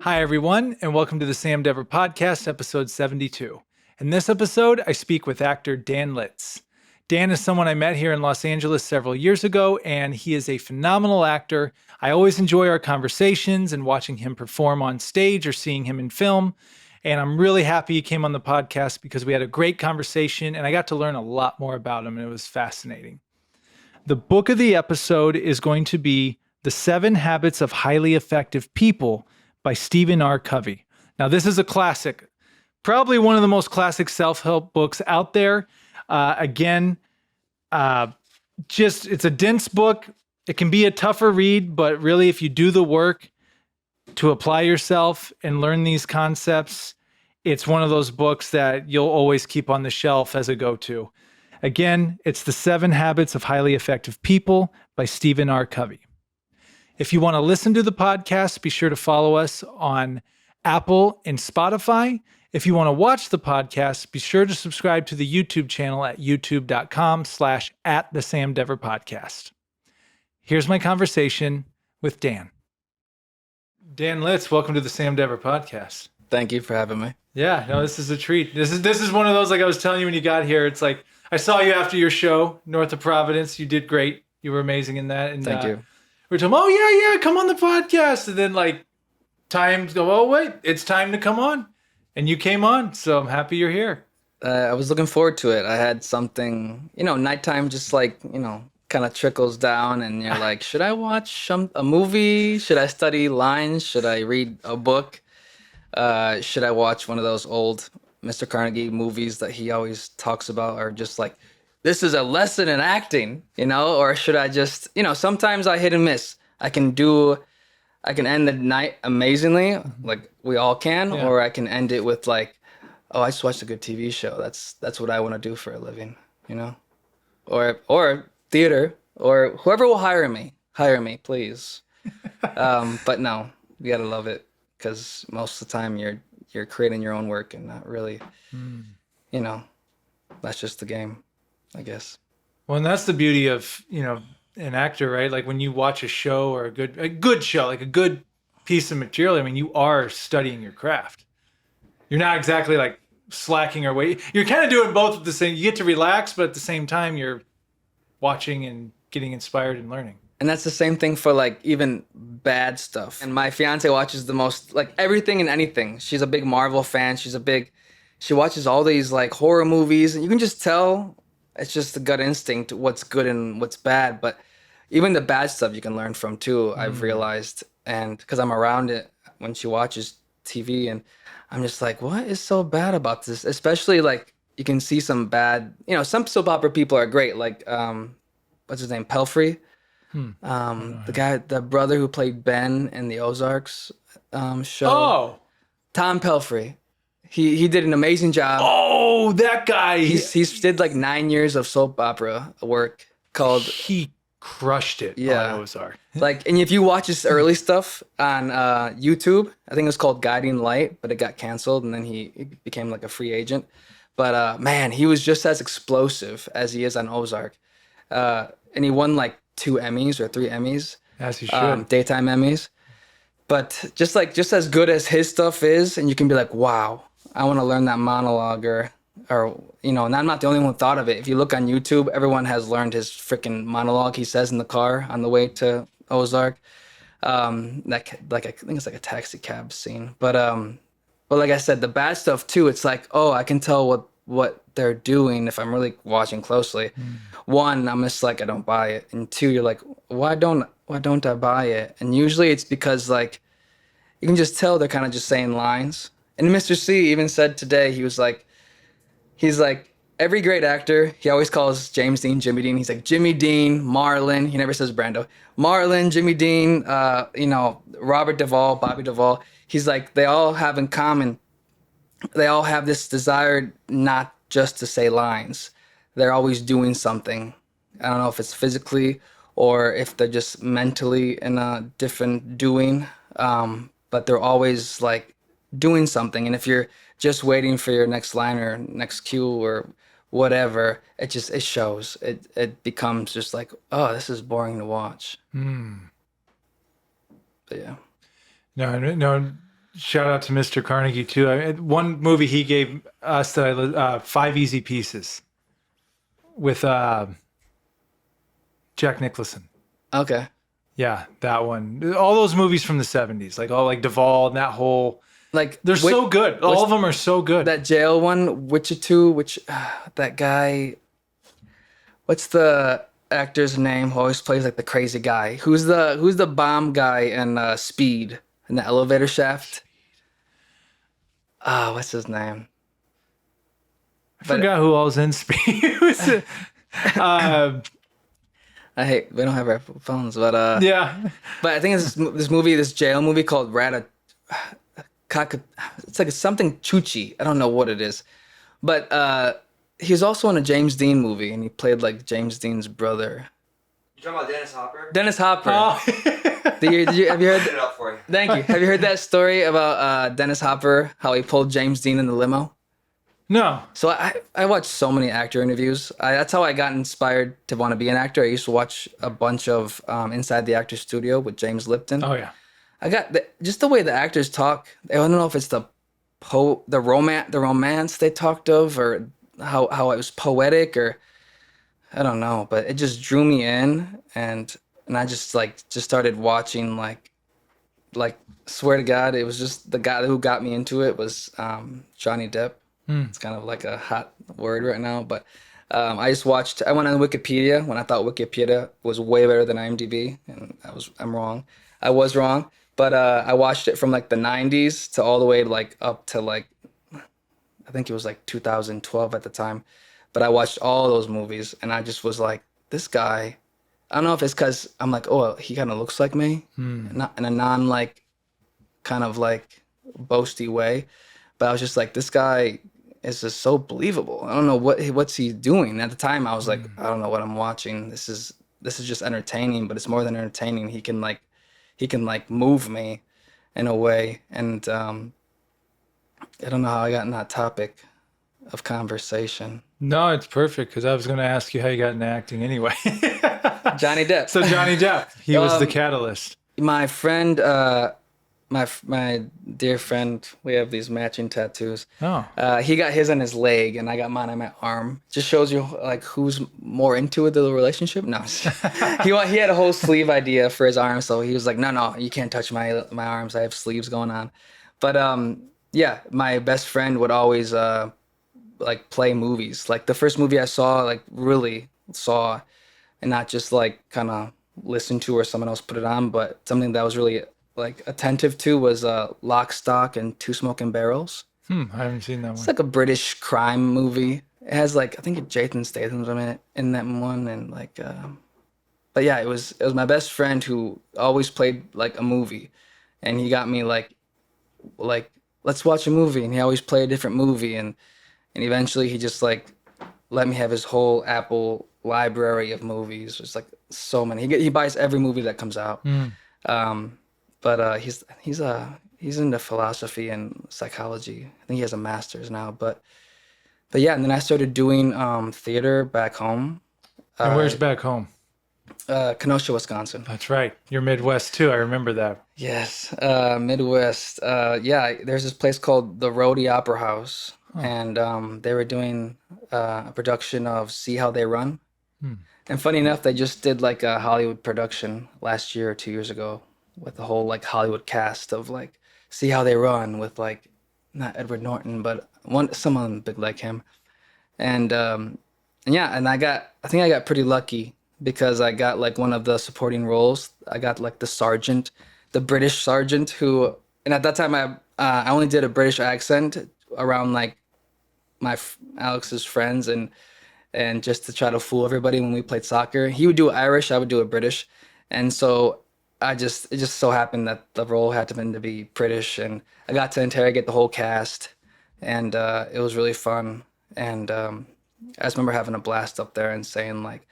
Hi, everyone, and welcome to the Sam Dever Podcast, episode 72. In this episode, I speak with actor Dan Litz. Dan is someone I met here in Los Angeles several years ago, and he is a phenomenal actor. I always enjoy our conversations and watching him perform on stage or seeing him in film. And I'm really happy he came on the podcast because we had a great conversation and I got to learn a lot more about him, and it was fascinating. The book of the episode is going to be The 7 Habits of Highly Effective People by Stephen R. Covey. Now, this is a classic, probably one of the most classic self-help books out there. It's a dense book. It can be a tougher read, but really, if you do the work to apply yourself and learn these concepts, it's one of those books that you'll always keep on the shelf as a go-to. Again, it's The 7 Habits of Highly Effective People by Stephen R. Covey. If you want to listen to the podcast, be sure to follow us on Apple and Spotify. If you want to watch the podcast, be sure to subscribe to the YouTube channel at youtube.com/@thesamdeverpodcast. Here's my conversation with Dan. Dan Litz, welcome to the Sam Dever Podcast. Thank you for having me. Yeah, no, this is a treat. This is one of those, like I was telling you when you got here, it's like, I saw you after your show, North of Providence. You did great. You were amazing in that. And Thank you. We're talking, oh, yeah, come on the podcast. And then, like, times go, oh, wait, it's time to come on. And you came on, so I'm happy you're here. I was looking forward to it. I had something, nighttime just like, kind of trickles down and you're like, should I watch a movie? Should I study lines? Should I read a book? Should I watch one of those old Mr. Carnegie movies that he always talks about, or just like, this is a lesson in acting, or should I just, sometimes I hit and miss. I can end the night amazingly, like we all can, Yeah. or I can end it with like, oh, I just watched a good TV show. That's what I want to do for a living, or theater, or whoever will hire me, please. But no, you gotta love it, because most of the time you're creating your own work and not really, that's just the game, I guess. Well, and that's the beauty of, an actor, right? Like when you watch a show or a good show, like a good piece of material, I mean, you are studying your craft. You're not exactly like slacking or waiting. You're kind of doing both at the same. You get to relax, but at the same time, you're watching and getting inspired and learning. And that's the same thing for like even bad stuff. And my fiance watches the most, like everything and anything. She's a big Marvel fan. She watches all these like horror movies, and you can just tell it's just the gut instinct what's good and what's bad. But even the bad stuff you can learn from too, I've realized. And because I'm around it when she watches TV, and I'm just like, what is so bad about this? Especially like you can see some bad, some soap opera people are great. Like, what's his name? Pelfrey. The brother who played Ben in the Ozarks show. Oh, Tom Pelfrey. He did an amazing job. Oh, that guy. He's did like 9 years of soap opera work called. He crushed it. Yeah. On Ozark. Like, and if you watch his early stuff on YouTube, I think it was called Guiding Light, but it got canceled, and then he became like a free agent. But man, he was just as explosive as he is on Ozark, and he won like 2 Emmys or 3 Emmys. As he should. Daytime Emmys. But just as good as his stuff is, and you can be like, wow, I want to learn that monologue, or and I'm not the only one who thought of it. If you look on YouTube, everyone has learned his freaking monologue he says in the car on the way to Ozark. I think it's like a taxi cab scene. But like I said, the bad stuff too, it's like, oh, I can tell what they're doing if I'm really watching closely. One, I'm just like, I don't buy it. And 2, you're like, why don't I buy it? And usually it's because like you can just tell they're kind of just saying lines. And Mr. C even said today, he's like, every great actor, he always calls James Dean Jimmy Dean. He's like, Jimmy Dean, Marlon. He never says Brando. Marlon, Jimmy Dean, Robert Duvall, Bobby Duvall. He's like, they all have in common, they all have this desire not just to say lines. They're always doing something. I don't know if it's physically or if they're just mentally in a different doing, but they're always like doing something. And if you're just waiting for your next line or next cue or whatever, it shows. It becomes just like, oh, this is boring to watch. But yeah. No. Shout out to Mr. Carnegie too. One movie he gave us that Five Easy Pieces with Jack Nicholson. Okay. Yeah, that one. All those movies from the 70s, like all like Duvall and that whole. Like They're so good. All of them are so good. That jail one, Wichita, that guy. What's the actor's name who always plays like the crazy guy? Who's the bomb guy in Speed in the elevator shaft? What's his name? I forgot who all was in Speed. I hate we don't have our phones, but yeah. But I think it's this jail movie called it's like something Chuchi. I don't know what it is, but he was also in a James Dean movie, and he played like James Dean's brother. You talking about Dennis Hopper? Dennis Hopper. Oh. Have you heard? Put it up for you. Thank you. Have you heard that story about Dennis Hopper? How he pulled James Dean in the limo? No. So I watched so many actor interviews. That's how I got inspired to want to be an actor. I used to watch a bunch of Inside the Actor's Studio with James Lipton. Oh yeah. I got just the way the actors talk. I don't know if it's the romance they talked of, or how it was poetic, or I don't know. But it just drew me in, and I just started watching like swear to God, it was just the guy who got me into it was Johnny Depp. It's kind of like a hot word right now, but I went on Wikipedia when I thought Wikipedia was way better than IMDb, and I'm wrong. I was wrong, but I watched it from like the 90s to all the way like up to like, I think it was like 2012 at the time, but I watched all those movies, and I just was like, this guy, I don't know if it's because I'm like, oh, he kind of looks like me, not in a non like kind of like boasty way, but I was just like, this guy is just so believable. I don't know what's he doing. At the time, I was like, I don't know what I'm watching. This is just entertaining, but it's more than entertaining. He can move me in a way, and I don't know how I got in that topic of conversation. No, it's perfect because I was going to ask you how you got into acting anyway. Johnny Depp. So Johnny Depp, he was the catalyst. My friend, my dear friend, we have these matching tattoos. Oh. He got his on his leg, and I got mine on my arm. Just shows you like who's more into the relationship. No, he had a whole sleeve idea for his arm, so he was like, no, you can't touch my arms. I have sleeves going on. But yeah, my best friend would always like play movies. Like the first movie I saw, like really saw, and not just like kind of listen to or someone else put it on, but something that was really like attentive to was Lock, Stock, and Two Smoking Barrels. I haven't seen that one. It's like a British crime movie. It has like, I think Jason Statham's in that one, and like but yeah, it was my best friend who always played like a movie, and he got me like let's watch a movie, and he always played a different movie, and eventually he just like let me have his whole Apple library of movies. It's like so many. He buys every movie that comes out. But he's into philosophy and psychology. I think he has a master's now. But yeah, and then I started doing theater back home. And where's back home? Kenosha, Wisconsin. That's right. You're Midwest too. I remember that. Yes, Midwest. Yeah, there's this place called the Rhodey Opera House, and they were doing a production of See How They Run. And funny enough, they just did like a Hollywood production last year or 2 years ago with the whole like Hollywood cast of like See How They Run with like not Edward Norton, but someone big like him. And yeah, and I think I got pretty lucky because I got like one of the supporting roles. I got like the British sergeant who, and at that time I only did a British accent around like Alex's friends and just to try to fool everybody when we played soccer. He would do Irish, I would do a British. And so it just so happened that the role happened to be British, and I got to interrogate the whole cast, and it was really fun. And I just remember having a blast up there and saying like,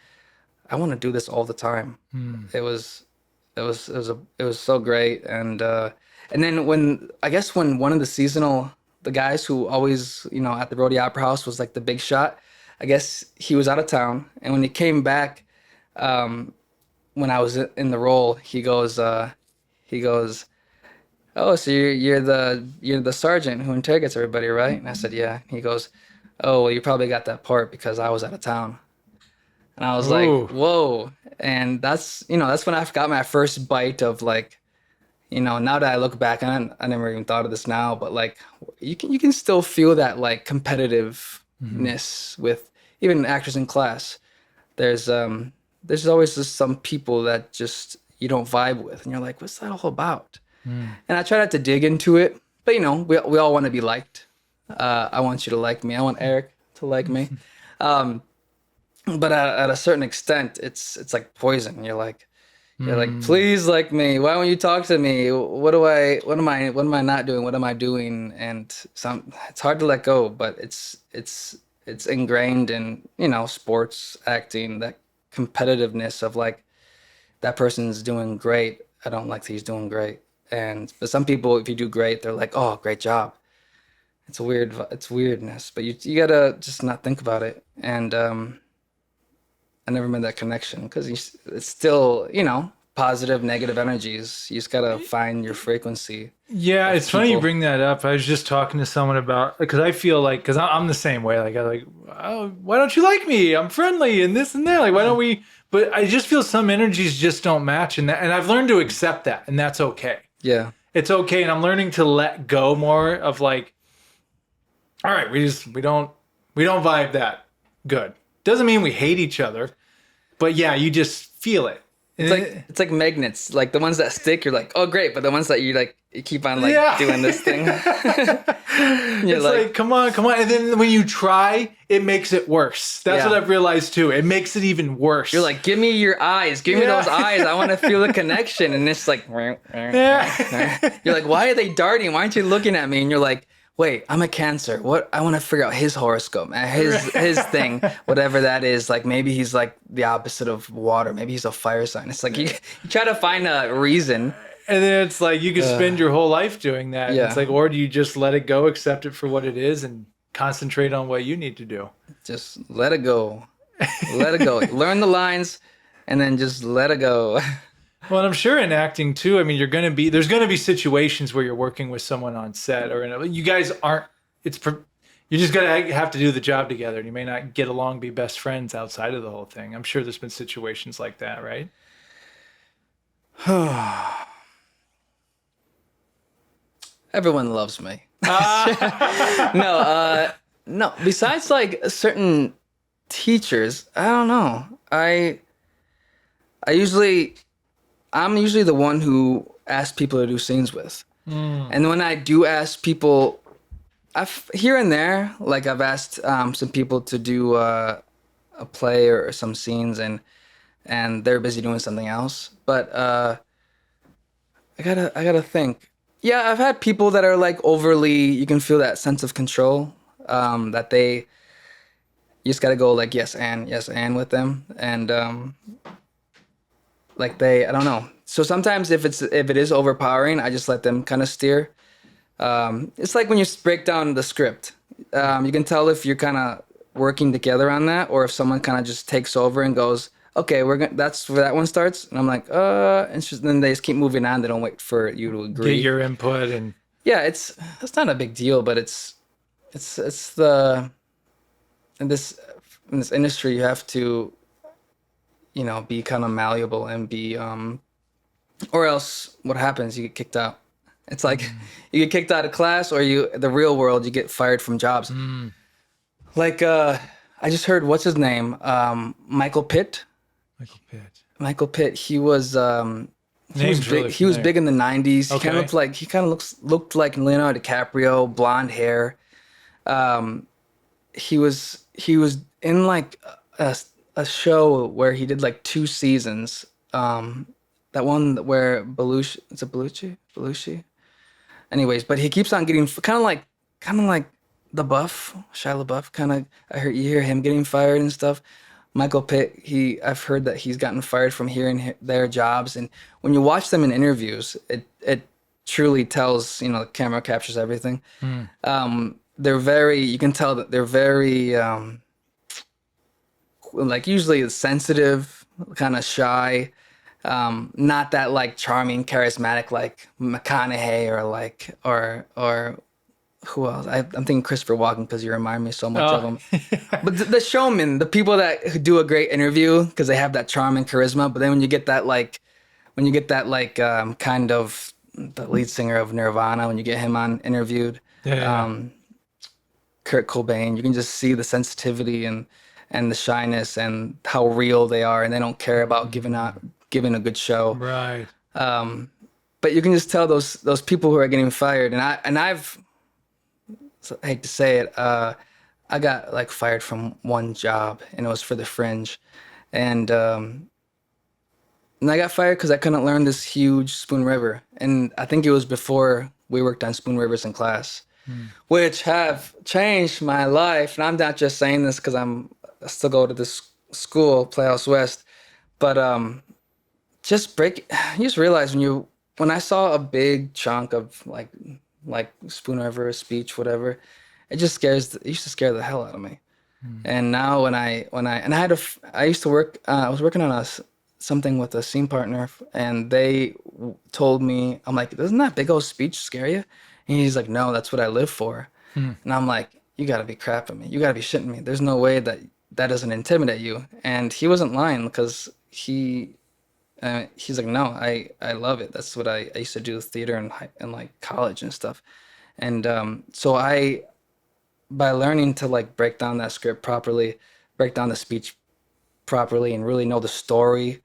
I want to do this all the time. It was so great. And then when one of the guys who always, at the Rhodey Opera House was like the big shot, I guess he was out of town, and when he came back, when I was in the role, he goes, "Oh, so you're the sergeant who interrogates everybody, right?" And I said, "Yeah." He goes, "Oh, well, you probably got that part because I was out of town." And I was like, Ooh. "Whoa!" And that's when I got my first bite of like, now that I look back, and I never even thought of this now, but like, you can still feel that like competitiveness with even actors in class. There's always just some people that just you don't vibe with, and you're like, what's that all about? And I try not to dig into it, but we all want to be liked. I want you to like me. I want Eric to like me. But at a certain extent, it's like poison. You're like, please like me. Why won't you talk to me? What am I not doing? What am I doing? And it's hard to let go, but it's ingrained in, sports, acting, that competitiveness of like, that person's doing great. I don't like that he's doing great. But some people, if you do great, they're like, oh, great job. It's weirdness, but you gotta just not think about it. And I never made that connection because it's still, positive, negative energies. You just gotta find your frequency. Yeah, of it's funny you people. bring that up. I was just talking to someone about because I feel like because I'm the same way. Like oh, why don't you like me? I'm friendly and this and that. Like why don't we? But I just feel some energies just don't match, and I've learned to accept that, and that's okay. Yeah. It's okay, and I'm learning to let go more of like, all right, we don't vibe that good. Doesn't mean we hate each other, but yeah, you just feel it. It's like magnets. Like the ones that stick, you're like, oh great, but the ones that you keep on doing this thing. It's like, come on. And then when you try, it makes it worse. That's what I've realized too. It makes it even worse. You're like, give me your eyes. Give me those eyes. I want to feel the connection. And it's like, you're like, why are they darting? Why aren't you looking at me? And you're like, wait, I'm a Cancer. What? I want to figure out his horoscope, his thing, whatever that is. Like maybe he's like the opposite of water. Maybe he's a fire sign. It's like you try to find a reason. And then it's like you could spend your whole life doing that. Yeah. It's like, or do you just let it go, accept it for what it is, and concentrate on what you need to do? Just let it go. Let it go. Learn the lines, and then just let it go. Well, and I'm sure in acting too. I mean, there's going to be situations where you're working with someone on set, you guys aren't. You're just gonna have to do the job together, and you may not get along, be best friends outside of the whole thing. I'm sure there's been situations like that, right? Everyone loves me. No. Besides like certain teachers, I don't know. I'm usually the one who asks people to do scenes with. And when I do ask people, here and there, like I've asked some people to do a play or some scenes, and they're busy doing something else. But I gotta think. Yeah, I've had people that are like overly. You can feel that sense of control. That you just gotta go like yes and with them, and I don't know. So sometimes if it is overpowering, I just let them kind of steer. It's like when you break down the script, you can tell if you're kind of working together on that, or if someone kind of just takes over and goes, okay, that's where that one starts. And I'm like, then they just keep moving on. They don't wait for you to agree. Get your input and yeah, it's not a big deal, but it's in this industry you have to, be kind of malleable and be, or else what happens? You get kicked out. It's like you get kicked out of class, or the real world, you get fired from jobs. Like I just heard, what's his name? Michael Pitt. Michael Pitt. He was he was big in the 90s. Okay. He kind of looked like Leonardo DiCaprio, blonde hair. He was in like a show where he did like 2 seasons. That one where Belushi. Anyways, but he keeps on getting kind of like the Buff, Shia LaBeouf. Kind of, you hear him getting fired and stuff. Michael Pitt, I've heard that he's gotten fired from here and their jobs. And when you watch them in interviews, it truly tells, the camera captures everything. You can tell that they're very, like usually sensitive, kind of shy. Not that like charming, charismatic like McConaughey or who else? I'm thinking Christopher Walken because you remind me so much of Oh, him. But the showman, the people that do a great interview because they have that charm and charisma. But then when you get that kind of the lead singer of Nirvana, when you get him on interviewed, yeah. Kurt Cobain, you can just see the sensitivity and the shyness and how real they are, and they don't care about giving a good show. Right. But you can just tell those people who are getting fired, I hate to say it, I got like fired from one job, and it was for the Fringe, and I got fired because I couldn't learn this huge Spoon River, and I think it was before we worked on Spoon Rivers in class, which have changed my life. And I'm not just saying this because I still go to this school, Playhouse West, but you just realize when I saw a big chunk of like Spoon River speech, whatever, it used to scare the hell out of me. And now when I used to work, I was working on something with a scene partner, and they told me, I'm like, doesn't that big old speech scare you? And he's like, no, that's what I live for. And I'm like, you gotta be crapping me. You gotta be shitting me. There's no way that doesn't intimidate you. And he wasn't lying because he's like, no, I love it. That's what I used to do, theater in like college and stuff. And so by learning to like break down that script properly, break down the speech properly, and really know the story,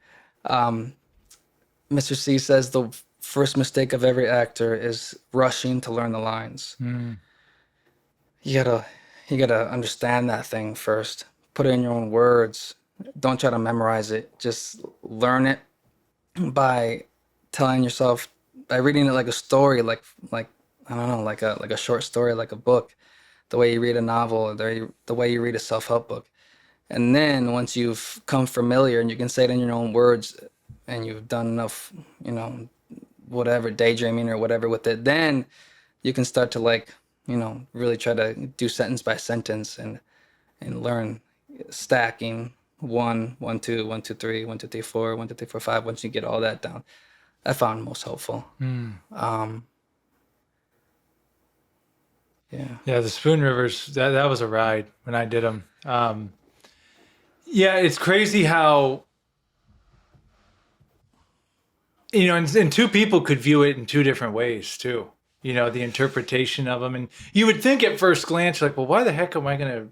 Mr. C says the first mistake of every actor is rushing to learn the lines. You gotta understand that thing first. Put it in your own words. Don't try to memorize it. Just learn it by telling yourself, by reading it like a story, like I don't know, like a short story, like a book, the way you read a novel, the way you read a self-help book. And then once you've come familiar and you can say it in your own words, and you've done enough, whatever, daydreaming or whatever with it, then you can start to like, really try to do sentence by sentence and learn stacking 1, 1, 2, 1, 2, 3, 1, 2, 3, 4, 1, 2, 3, 4, 5. Once you get all that down, I found most helpful. Yeah. Yeah, the Spoon Rivers, that was a ride when I did them. Yeah, it's crazy how, and two people could view it in two different ways too. The interpretation of them. And you would think at first glance, like, well, why the heck am I going to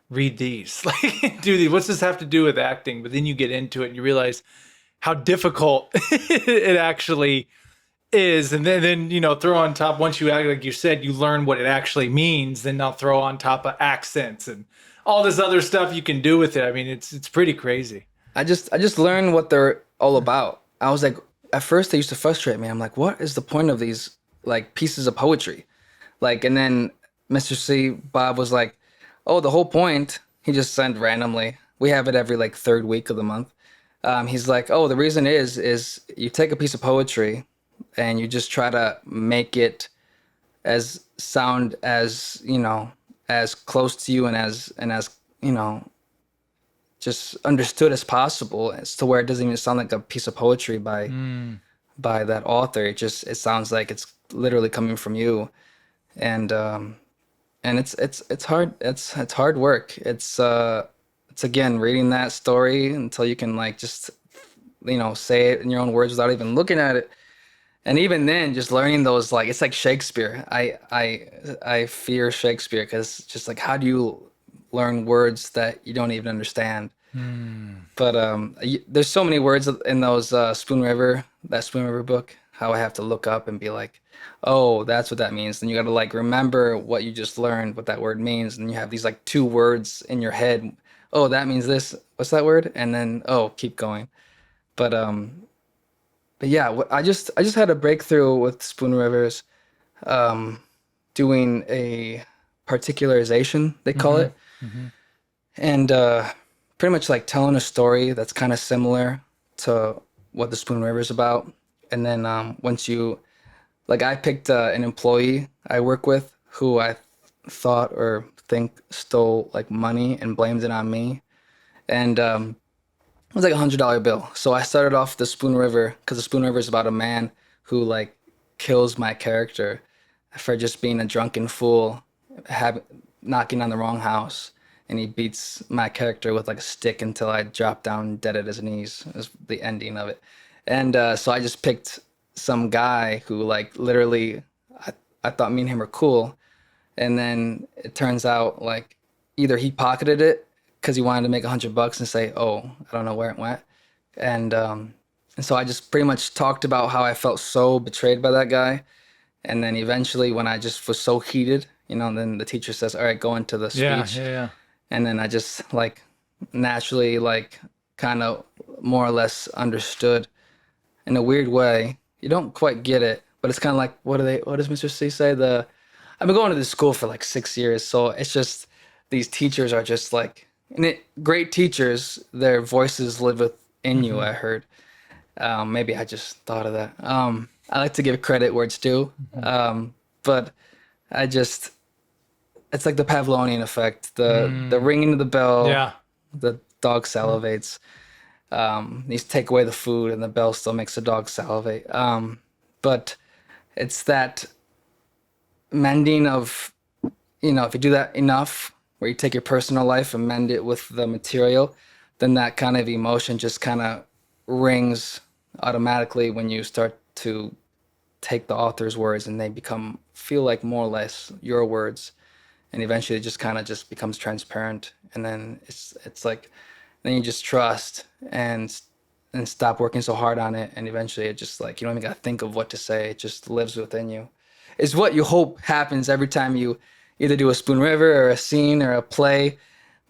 read these? Like, do these? What's this have to do with acting? But then you get into it and you realize how difficult it actually is. And then throw on top, once you act, like you said, you learn what it actually means, then I'll throw on top of accents and all this other stuff you can do with it. I mean, it's pretty crazy. I just learned what they're all about. I was like, at first they used to frustrate me. I'm like, what is the point of these like pieces of poetry? Like, and then Mr. C, Bob was like, oh, the whole point, he just sent randomly. We have it every like third week of the month. He's like, oh, the reason is you take a piece of poetry and you just try to make it as sound as, as close to you and as just understood as possible, as to where it doesn't even sound like a piece of poetry by that author. It sounds like it's literally coming from you. And it's hard. It's hard work. It's again reading that story until you can like just say it in your own words without even looking at it. And even then, just learning those, like, it's like Shakespeare. I fear Shakespeare because just like, how do you learn words that you don't even understand? But there's so many words in those that Spoon River book, how I have to look up and be like, oh, that's what that means. Then you got to like remember what you just learned, what that word means. And you have these like two words in your head. Oh, that means this. What's that word? And then, oh, keep going. But yeah, I just had a breakthrough with Spoon Rivers, doing a particularization, they call it. And pretty much like telling a story that's kind of similar to what the Spoon River is about. And then once you, like, I picked an employee I work with who I thought or think stole like money and blamed it on me. And It was like $100 bill. So I started off the Spoon River because the Spoon River is about a man who like kills my character for just being a drunken fool, knocking on the wrong house, and he beats my character with like a stick until I drop down dead at his knees. Is the ending of it, and so I just picked some guy who like literally I thought me and him were cool, and then it turns out like either he pocketed it because he wanted to make $100 and say, "Oh, I don't know where it went," and so I just pretty much talked about how I felt so betrayed by that guy, and then eventually when I just was so heated, then the teacher says, "All right, go into the Yeah, speech," yeah. and then I just like naturally like kind of more or less understood in a weird way. You don't quite get it, but it's kind of like what does Mr. C say? I've been going to this school for like 6 years, so it's just these teachers are just like great teachers. Their voices live within you. I heard. Maybe I just thought of that. I like to give credit where it's due, but I just it's like the Pavlovian effect. The ringing of the bell. Yeah. The dog salivates. These take away the food, and the bell still makes the dog salivate. But it's that mending of, if you do that enough, where you take your personal life and mend it with the material, then that kind of emotion just kind of rings automatically when you start to take the author's words and they feel like more or less your words, and eventually it just kind of just becomes transparent, and then it's like then you just trust and stop working so hard on it, and eventually it just like you don't even gotta think of what to say. It just lives within you. It's what you hope happens every time you either do a Spoon River or a scene or a play.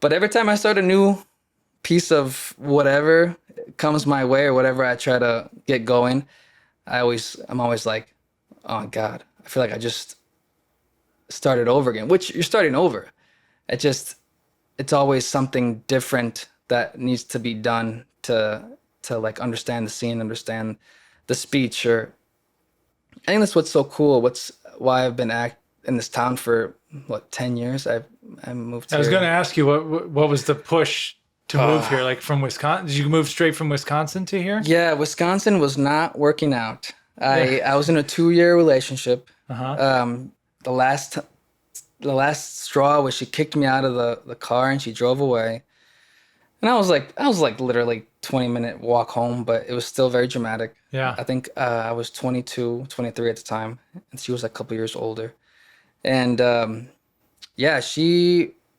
But every time I start a new piece of whatever comes my way or whatever I try to get going, I'm always like, oh God, I feel like I just started over again, which you're starting over. It's always something different that needs to be done to like understand the scene, understand the speech. Or I think that's what's so cool. Why I've been in this town for 10 years. I moved here. I was going to ask you what was the push to move here, like from Wisconsin? Did you move straight from Wisconsin to here? Yeah, Wisconsin was not working out. I was in a 2-year relationship. The last straw was she kicked me out of the car and she drove away. And I was like literally 20-minute walk home, but it was still very dramatic. Yeah. I think I was 22, 23 at the time, and she was like a couple years older. And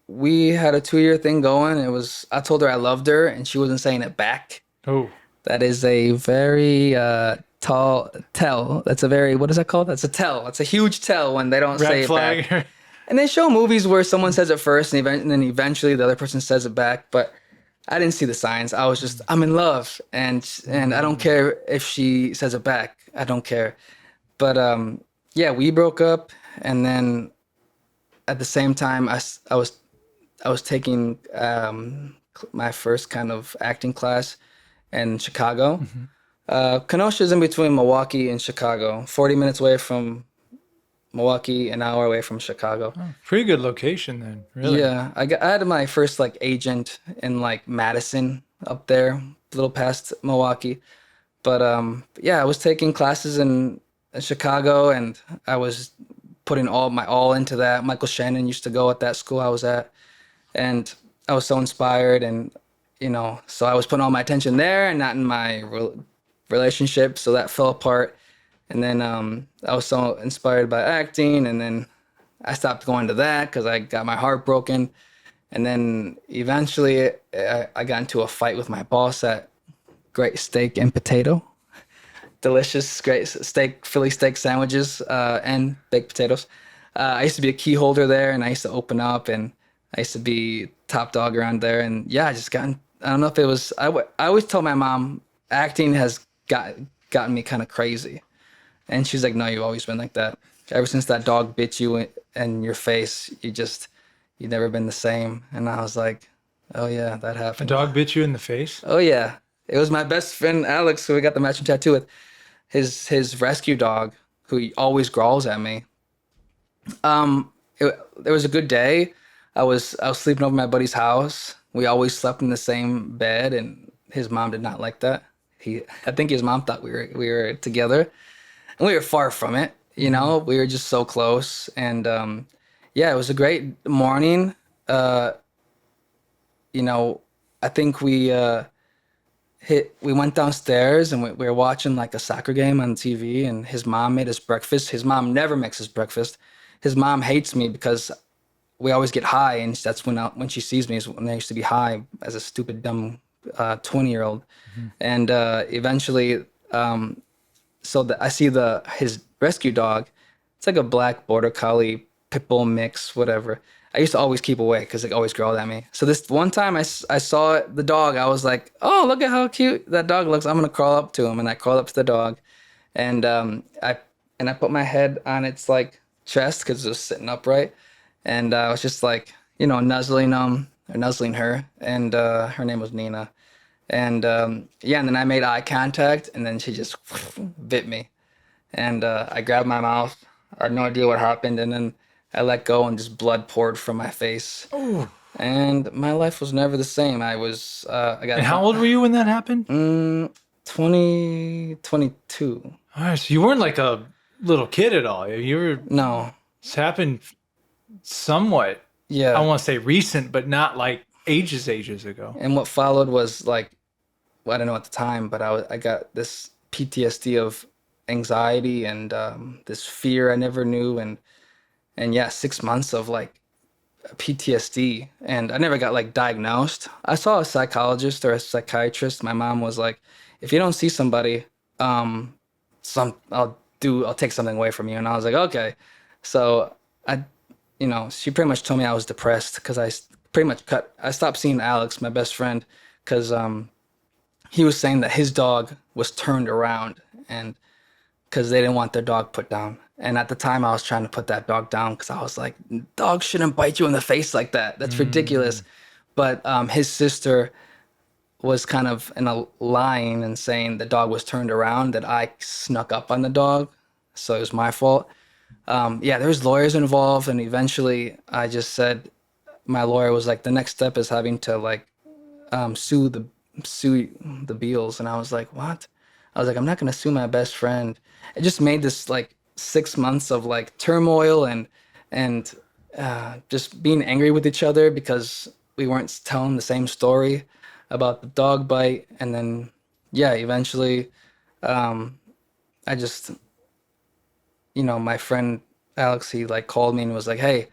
we had a 2-year thing going. I told her I loved her and she wasn't saying it back. Oh. That is a very tall tell. That's a very, what is that called? That's a tell. It's a huge tell when they don't say Red it flag. back. And they show movies where someone says it first and then eventually the other person says it back. But I didn't see the signs. I was just, I'm in love. And I don't care if she says it back. I don't care. But we broke up. And then at the same time, I was taking my first kind of acting class in Chicago. Kenosha's in between Milwaukee and Chicago, 40 minutes away from Milwaukee, an hour away from Chicago. Oh, pretty good location then, really. Yeah, I had my first like agent in like Madison up there, a little past Milwaukee. But I was taking classes in Chicago, and I was putting all into that. Michael Shannon used to go at that school I was at, and I was so inspired, and so I was putting all my attention there and not in my relationship, so that fell apart. And then I was so inspired by acting, and then I stopped going to that because I got my heart broken. And then eventually I got into a fight with my boss at Great Steak and Potato. Delicious, great steak, Philly steak sandwiches and baked potatoes. I used to be a key holder there, and I used to open up, and I used to be top dog around there. And I just I don't know if it was, I always tell my mom, acting has gotten me kind of crazy. And she's like, no, you've always been like that. Ever since that dog bit you in your face, you've never been the same. And I was like, oh yeah, that happened. A dog bit you in the face? Oh yeah. It was my best friend, Alex, who we got the matching tattoo with. His rescue dog, who always growls at me. There was a good day. I was sleeping over at my buddy's house. We always slept in the same bed, and his mom did not like that. I think his mom thought we were together, and we were far from it. You know, we were just so close, and yeah, it was a great morning. Uh, you know, I think we went downstairs and we were watching like a soccer game on TV, and his mom made us breakfast. His mom never makes us breakfast. His mom hates me because we always get high, and that's when she sees me is when I used to be high as a stupid dumb 20-year-old. And eventually, I see his rescue dog. It's like a black border collie pit bull mix, whatever. I used to always keep away because they always growled at me. So this one time I saw the dog, I was like, oh, look at how cute that dog looks. I'm gonna crawl up to him, and I crawled up to the dog, and I put my head on its like chest because it was sitting upright, and I was just like, nuzzling him or nuzzling her, and her name was Nina, and yeah, and then I made eye contact, and then she just bit me, and I grabbed my mouth. I had no idea what happened, and then I let go, and just blood poured from my face. Oh. And my life was never the same. I got. And how old were you when that happened? 22. All right, so you weren't like a little kid at all. You were. No. This happened somewhat. Yeah. I want to say recent, but not like ages ago. And what followed was like, well, I don't know at the time, but I got this PTSD of anxiety and this fear I never knew, and yeah, 6 months of like PTSD, and I never got like diagnosed. I saw a psychologist or a psychiatrist. My mom was like, if you don't see somebody, I'll take something away from you. And I was like, okay. So she pretty much told me I was depressed because I stopped seeing Alex, my best friend, because he was saying that his dog was turned around, and because they didn't want their dog put down. And at the time, I was trying to put that dog down because I was like, dogs shouldn't bite you in the face like that. That's ridiculous. But his sister was kind of lying and saying the dog was turned around, that I snuck up on the dog. So it was my fault. Yeah, there was lawyers involved. And eventually I just said, my lawyer was like, the next step is having to like sue the Beals. And I was like, what? I was like, I'm not going to sue my best friend. It just made this like 6 months of like turmoil and just being angry with each other because we weren't telling the same story about the dog bite. And then, yeah, eventually I just, my friend Alex, he like called me and was like, hey,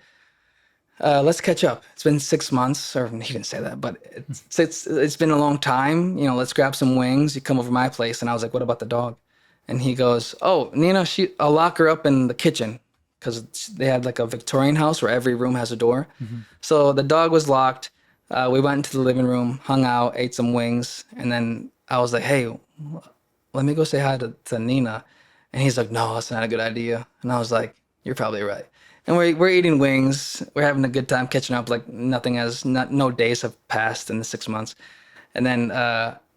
let's catch up. It's been 6 months, or he didn't say that, but it's been a long time. Let's grab some wings. You come over to my place. And I was like, what about the dog? And he goes, oh, Nina, I'll lock her up in the kitchen, because they had like a Victorian house where every room has a door. So the dog was locked. We went into the living room, hung out, ate some wings. And then I was like, hey, let me go say hi to Nina. And he's like, no, that's not a good idea. And I was like, you're probably right. And we're eating wings. We're having a good time catching up. Like no days have passed in the 6 months. And then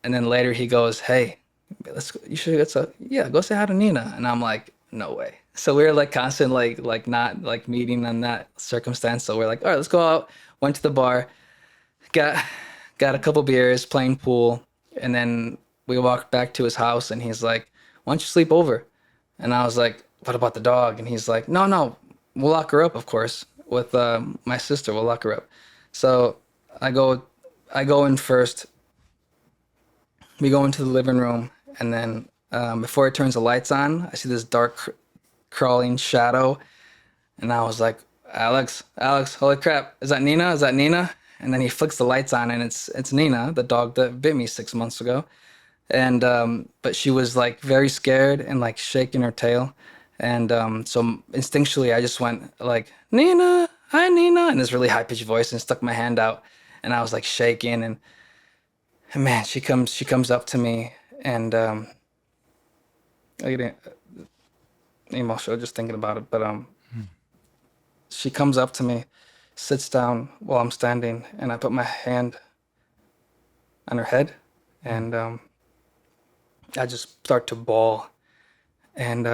later he goes, hey, go say hi to Nina. And I'm like, no way. So we were like constantly like not like meeting on that circumstance. So we're like, all right, let's go out. Went to the bar, got a couple beers, playing pool. And then we walked back to his house, and he's like, why don't you sleep over? And I was like, what about the dog? And he's like, no, we'll lock her up, of course, with my sister. We'll lock her up. So I go in first. We go into the living room, and then before it turns the lights on, I see this dark crawling shadow. And I was like, Alex, holy crap, is that Nina? And then he flicks the lights on, and it's Nina, the dog that bit me 6 months ago. And but she was like very scared and like shaking her tail. And so instinctually I just went like, Nina, hi Nina, in this really high pitched voice, and stuck my hand out, and I was like shaking, and man, she comes up to me, and I get emotional just thinking about it, but she comes up to me, sits down while I'm standing, and I put my hand on her head, and I just start to bawl, and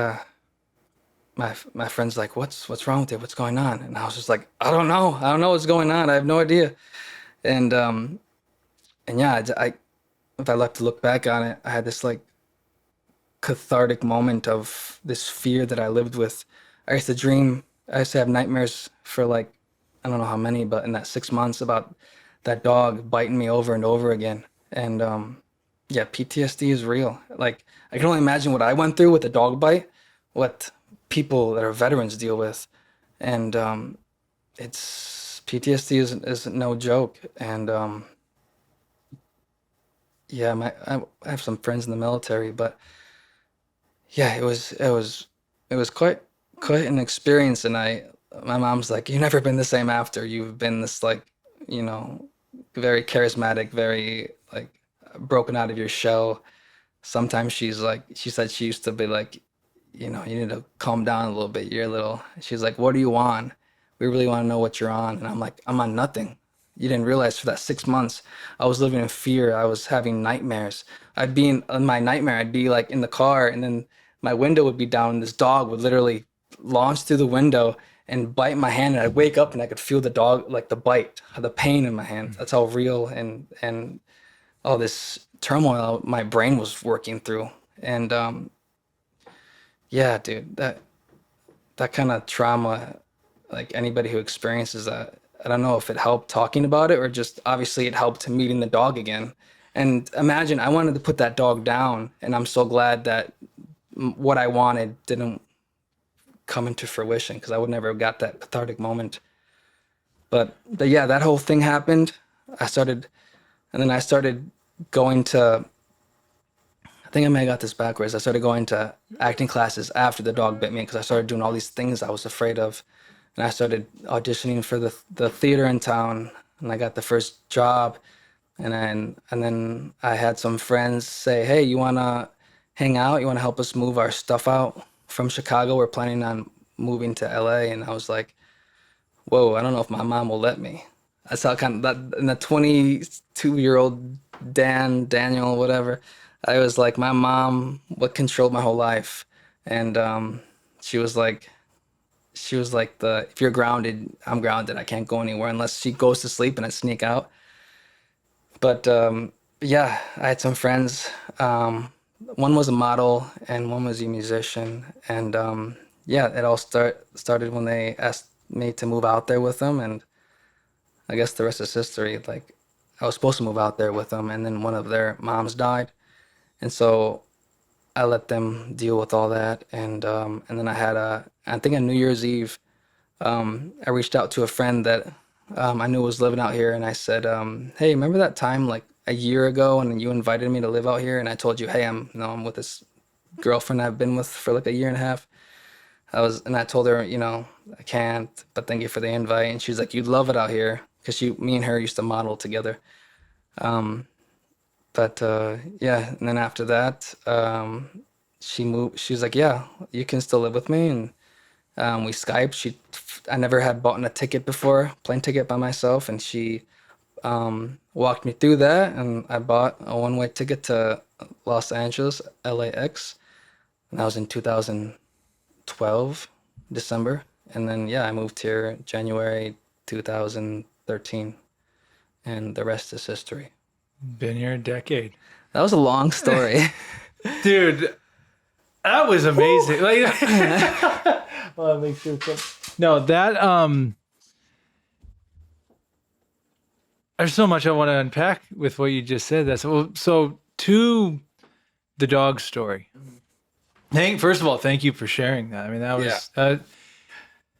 my friend's like, what's wrong with you? What's going on? And I was just like, I don't know what's going on. I have no idea. And yeah, if I like to look back on it, I had this like cathartic moment of this fear that I lived with. I used to have nightmares for like, I don't know how many, but in that 6 months about that dog biting me over and over again. And yeah, PTSD is real. Like, I can only imagine what I went through with a dog bite, what people that are veterans deal with. And it's PTSD is no joke. And yeah, I have some friends in the military, but yeah, it was quite an experience. And my mom's like, "You've never been the same after. You've been this like, you know, very charismatic, very like broken out of your shell." Sometimes she said she used to be like, you need to calm down a little bit. You're a little. She's like, "What are you on? We really want to know what you're on." And I'm like, "I'm on nothing." You didn't realize for that 6 months, I was living in fear. I was having nightmares. I'd be in my nightmare. I'd be like in the car, and then my window would be down, and this dog would literally launch through the window and bite my hand. And I'd wake up, and I could feel the dog, like the bite, the pain in my hand. That's how real and all this turmoil my brain was working through. And yeah, dude, that kind of trauma, like anybody who experiences that, I don't know if it helped talking about it or just obviously it helped meeting the dog again. And imagine I wanted to put that dog down, and I'm so glad that what I wanted didn't come into fruition because I would never have got that cathartic moment. But yeah, that whole thing happened. And then I started going to, I think I may have got this backwards. I started going to acting classes after the dog bit me because I started doing all these things I was afraid of. And I started auditioning for the theater in town, and I got the first job. And then I had some friends say, "Hey, you wanna hang out? You wanna help us move our stuff out from Chicago? We're planning on moving to LA." And I was like, "Whoa, I don't know if my mom will let me." That's how kind of that in the 22-year-old Daniel, whatever. I was like, my mom, what controlled my whole life. And she was like, if you're grounded, I'm grounded. I can't go anywhere unless she goes to sleep and I sneak out. But yeah, I had some friends. One was a model and one was a musician. And yeah, it all started when they asked me to move out there with them. And I guess the rest is history. Like, I was supposed to move out there with them, and then one of their moms died. And so I let them deal with all that. And then I think on New Year's Eve, I reached out to a friend that I knew was living out here, and I said, "Hey, remember that time like a year ago, and you invited me to live out here, and I told you, hey, I'm with this girlfriend I've been with for like a year and a half." And I told her, I can't, but thank you for the invite. And she's like, "You'd love it out here," because me and her used to model together. But yeah, and then after that, she moved. She's like, "Yeah, you can still live with me," and we Skyped. I never had bought a ticket before, plane ticket by myself, and she walked me through that, and I bought a one-way ticket to Los Angeles, LAX, and that was in 2012, December. And then yeah, I moved here January 2013, and the rest is history. Been here a decade. That was a long story. Dude, that was amazing. Like, well, that makes sense. No, there's so much I want to unpack with what you just said. So to the dog story. First of all, thank you for sharing that. I mean, that was,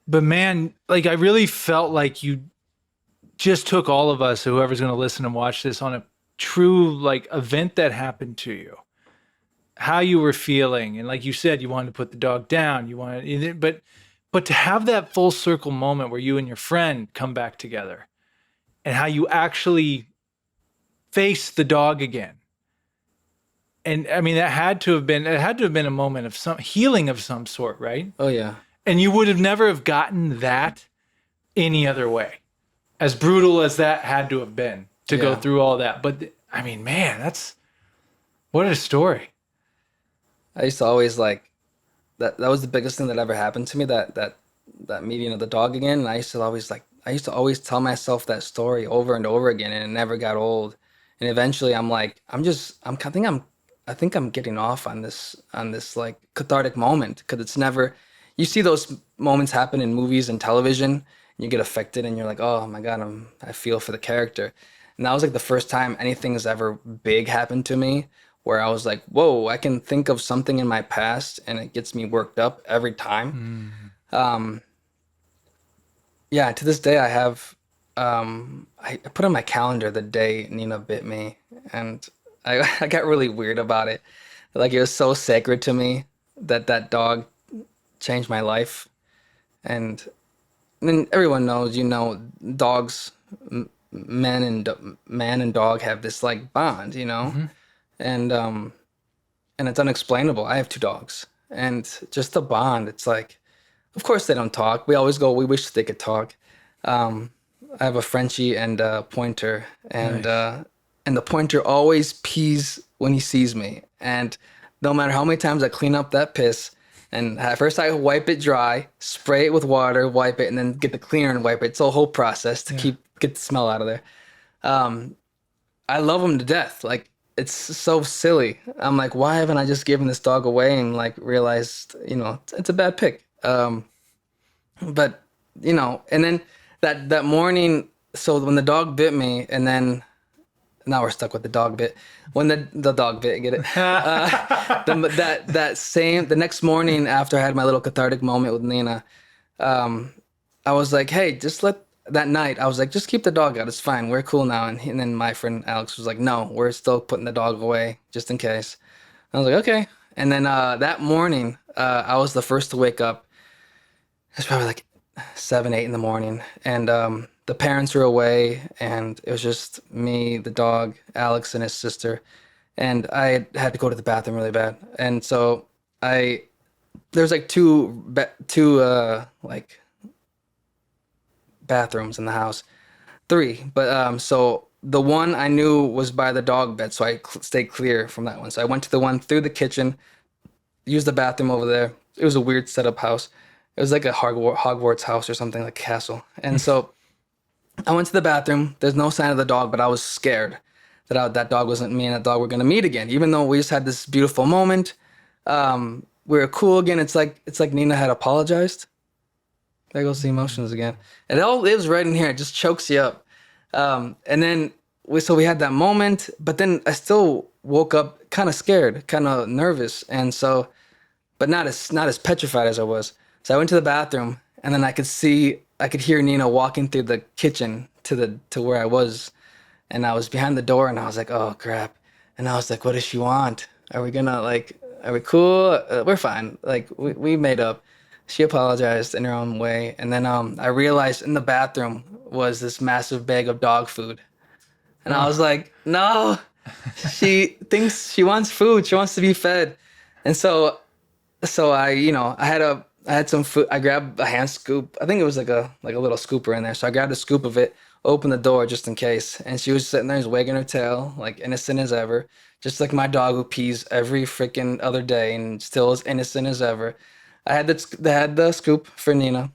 but man, like I really felt like you just took all of us, whoever's going to listen and watch this, on a true like event that happened to you, how you were feeling. And like you said, you wanted to put the dog down, but to have that full circle moment where you and your friend come back together and how you actually face the dog again. And I mean, it had to have been a moment of some healing of some sort, right? Oh yeah. And you would have never have gotten that any other way, as brutal as that had to have been to go through all that. But I mean, man, what a story. I used to always like that was the biggest thing that ever happened to me, that meeting of the dog again. And I used to always tell myself that story over and over again, and it never got old. And eventually I'm like, I think I'm getting off on this like cathartic moment, because it's never, you see those moments happen in movies and television, and you get affected and you're like, oh my God, I feel for the character. And that was like the first time anything's ever big happened to me where I was like, whoa, I can think of something in my past and it gets me worked up every time. Um, yeah, to this day I have, I put on my calendar the day Nina bit me, and I got really weird about it. Like, it was so sacred to me that that dog changed my life. And then everyone knows, dogs, man and dog have this like bond, and and it's unexplainable. I have two dogs, and just the bond. It's like, of course they don't talk. We always go, we wish they could talk. I have a Frenchie and a pointer, and Nice. and the pointer always pees when he sees me. And no matter how many times I clean up that piss, and at first I wipe it dry, spray it with water, wipe it, and then get the cleaner and wipe it. It's a whole process to Yeah. get the smell out of there. Um, I love him to death. Like, it's so silly. I'm like, why haven't I just given this dog away and like realized, it's a bad pick. But and then that morning, so when the dog bit me, and then now we're stuck with the dog bit. When the dog bit, get it? The next morning after I had my little cathartic moment with Nina, I was like, hey, that night I was like, just keep the dog out. It's fine. We're cool now. And then my friend Alex was like, no, we're still putting the dog away just in case. I was like, okay. And then that morning, I was the first to wake up. It's probably like 7, 8 in the morning, and the parents were away, and it was just me, the dog, Alex, and his sister, and I had to go to the bathroom really bad, and so there's like two like bathrooms in the house, three, but so the one I knew was by the dog bed, so I stayed clear from that one. So I went to the one through the kitchen, used the bathroom over there. It was a weird setup house. It was like a Hogwarts house or something, like castle. And so I went to the bathroom. There's no sign of the dog, but I was scared that dog wasn't me and that dog were gonna meet again. Even though we just had this beautiful moment, we were cool again. It's like Nina had apologized. There goes the emotions again. It all lives right in here. It just chokes you up. And then we had that moment, but then I still woke up kind of scared, kind of nervous, and so, but not as petrified as I was. So I went to the bathroom, and then I could hear Nina walking through the kitchen to where I was, and I was behind the door, and I was like, oh crap, and I was like, what does she want? Are we cool? We're fine. Like, we made up. She apologized in her own way, and then I realized in the bathroom was this massive bag of dog food, and I was like, no, she thinks she wants food. She wants to be fed, and so I had some food. I grabbed a hand scoop. I think it was like a little scooper in there. So I grabbed a scoop of it, opened the door just in case, and she was sitting there, just wagging her tail, like innocent as ever, just like my dog who pees every freaking other day and still as innocent as ever. I had the scoop for Nina.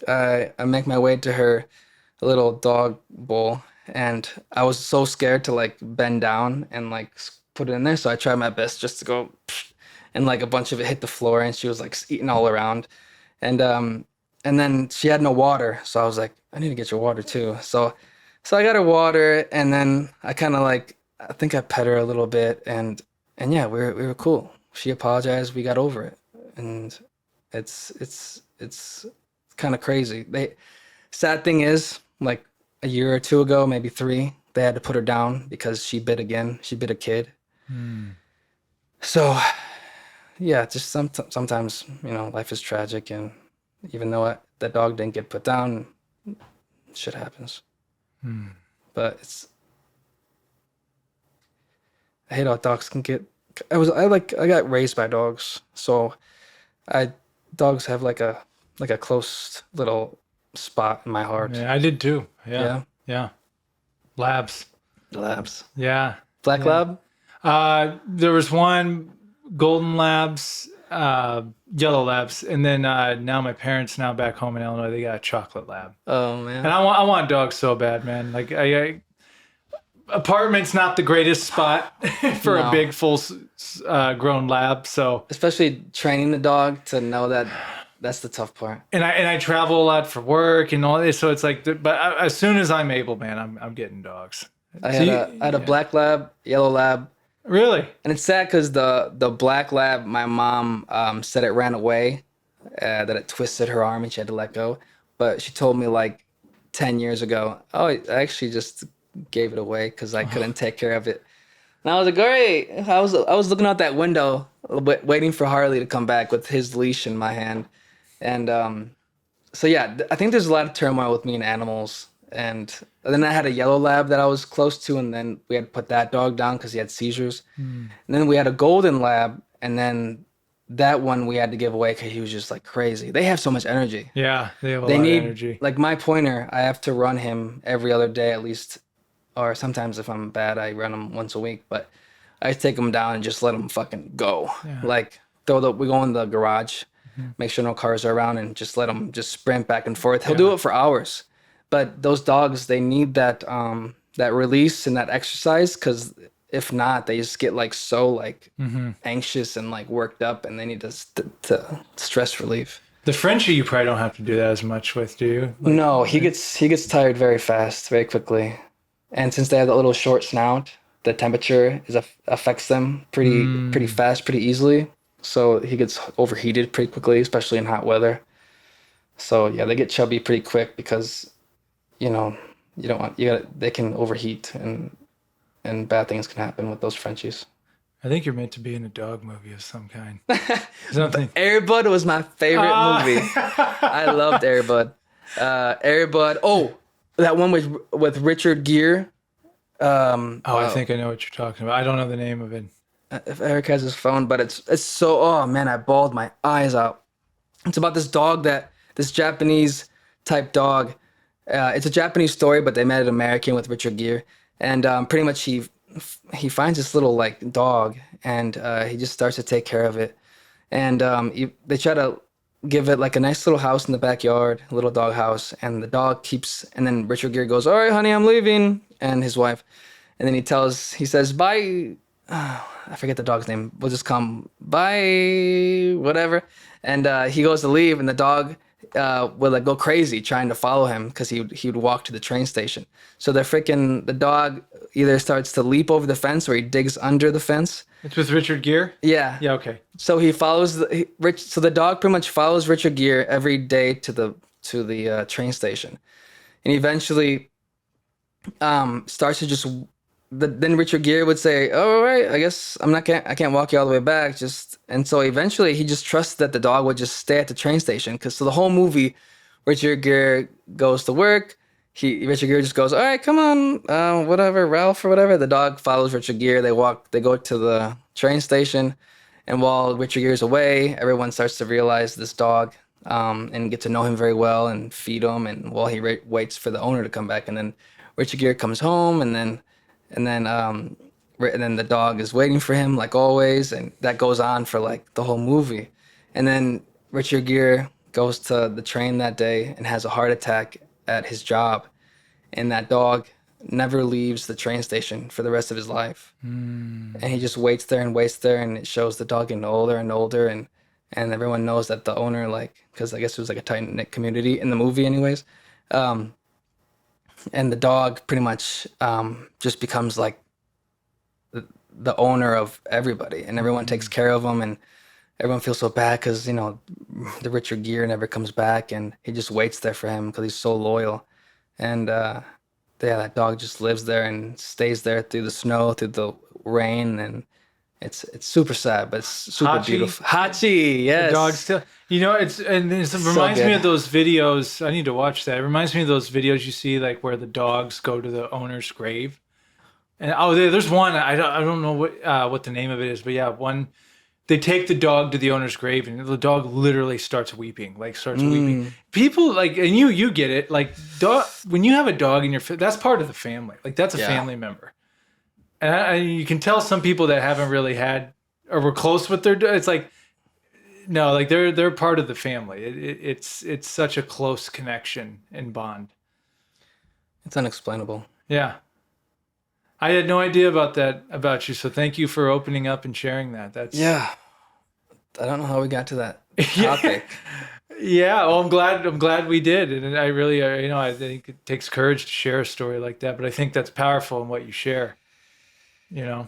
I make my way to her little dog bowl, and I was so scared to like bend down and like put it in there. So I tried my best just to go, and like a bunch of it hit the floor, and she was like eating all around, and then she had no water, so I was like, I need to get your water too. So I got her water, and then I kind of like, I think I pet her a little bit, and yeah, we were cool. She apologized, we got over it, and it's kind of crazy. Sad thing is, like a year or two ago, maybe 3, they had to put her down because she bit again. She bit a kid. So yeah, just sometimes, life is tragic, and even though that dog didn't get put down, shit happens. But I hate how dogs can get. I got raised by dogs, so dogs have like a close little spot in my heart. Yeah, I did too. Yeah. Yeah. Yeah. Labs. Labs. Yeah. Black Yeah. lab. There was one golden labs, yellow labs, and then now my parents back home in Illinois, they got a chocolate lab. Oh man. And I want dogs so bad, man. Like apartment's not the greatest spot for a No. big full grown lab. So, Especially training the dog to know that that's the tough part. and I travel a lot for work and all this. So it's like, as soon as I'm able, man, I'm getting dogs. I So had a black lab, yellow lab, Really? and it's sad because the black lab, my mom said it ran away, that it twisted her arm and she had to let go. But she told me like 10 years ago, oh, I actually just gave it away because I couldn't take care of it. And I was like, great. I was looking out that window, waiting for Harley to come back with his leash in my hand, and so yeah, I think there's a lot of turmoil with me and animals. And then I had a yellow lab that I was close to, and then we had to put that dog down because he had seizures. And then we had a golden lab, and then that one we had to give away because he was just like crazy. They have so much energy. Yeah, they have a They lot need of energy. like my pointer. I have to run him every other day at least, or sometimes if I'm bad, I run him once a week. But I take him down and just let him fucking go. Yeah. Like we go in the garage, make sure no cars are around, and just let him just sprint back and forth. He'll do it for hours. But those dogs, they need that that release and that exercise, because if not, they just get like so like anxious and like worked up, and they need to stress relief. The Frenchie, you probably don't have to do that as much with, do you? Like, No, he gets tired very fast, very quickly, and since they have that little short snout, the temperature affects them pretty fast, pretty easily. So he gets overheated pretty quickly, especially in hot weather. So yeah, they get chubby pretty quick because, you know, they can overheat, and bad things can happen with those Frenchies. I think you're meant to be in a dog movie of some kind. Something. Air Bud was my favorite movie. I loved Air Bud. Air Bud. Oh, that one with Richard Gere. I think I know what you're talking about. I don't know the name of it. If Eric has his phone, but it's so, oh man, I bawled my eyes out. It's about this dog this Japanese type dog. It's a Japanese story, but they made it American with Richard Gere, and pretty much he finds this little like dog, and he just starts to take care of it, and they try to give it like a nice little house in the backyard, a little dog house, and the dog keeps, and then Richard Gere goes, all right, honey, I'm leaving, and his wife, and then he says, bye. I forget the dog's name. We'll just come, bye, whatever. And he goes to leave, and the dog would like go crazy trying to follow him because he would walk to the train station. So the dog either starts to leap over the fence or he digs under the fence. It's with Richard Gere? Yeah. Yeah, okay. So he follows so the dog pretty much follows Richard Gere every day to the train station, and eventually starts to just. Then Richard Gere would say, "Oh, all right, I guess I can't walk you all the way back." And so eventually he just trusts that the dog would just stay at the train station. So the whole movie, Richard Gere goes to work. Richard Gere just goes, "All right, come on, whatever, Ralph or whatever." The dog follows Richard Gere. They go to the train station, and while Richard Gere's away, everyone starts to realize this dog, and get to know him very well and feed him. And while he waits for the owner to come back, and then Richard Gere comes home, and then the dog is waiting for him like always, and that goes on for like the whole movie. And then Richard Gere goes to the train that day and has a heart attack at his job, and that dog never leaves the train station for the rest of his life. And he just waits there, and it shows the dog getting older and older, and everyone knows that the owner, like, because I guess it was like a tight-knit community in the movie anyways, and the dog pretty much just becomes like the owner of everybody, and everyone takes care of him, and everyone feels so bad because, you know, the Richard Gere never comes back, and he just waits there for him because he's so loyal. And that dog just lives there and stays there through the snow, through the rain, and it's super sad, but it's super Hachi. beautiful. Hachi, yes. The dog still, it reminds me good. of those videos. I need to watch that. It reminds me of those videos you see, like where the dogs go to the owner's grave. And there's one. I don't know what the name of it is, but yeah, one. They take the dog to the owner's grave, and the dog literally starts weeping. Weeping. People like, and you get it. Like, when you have a dog in your, that's part of the family. Like, that's a family member. And you can tell some people that haven't really had or were close with their dog. It's like, no, like they're part of the family. It's such a close connection and bond. It's unexplainable. Yeah. I had no idea about that about you. So thank you for opening up and sharing that. That's Yeah. I don't know how we got to that Yeah. topic. Yeah, well, I'm glad we did, and I really, I think it takes courage to share a story like that. But I think that's powerful in what you share. You know,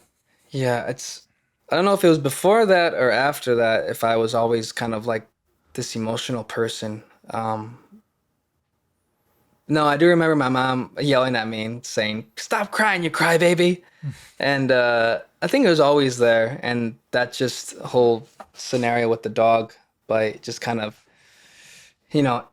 Yeah, I don't know if it was before that or after that, if I was always kind of like this emotional person. No, I do remember my mom yelling at me and saying, "Stop crying, you crybaby." And I think it was always there. And that just whole scenario with the dog bite just kind of, you know,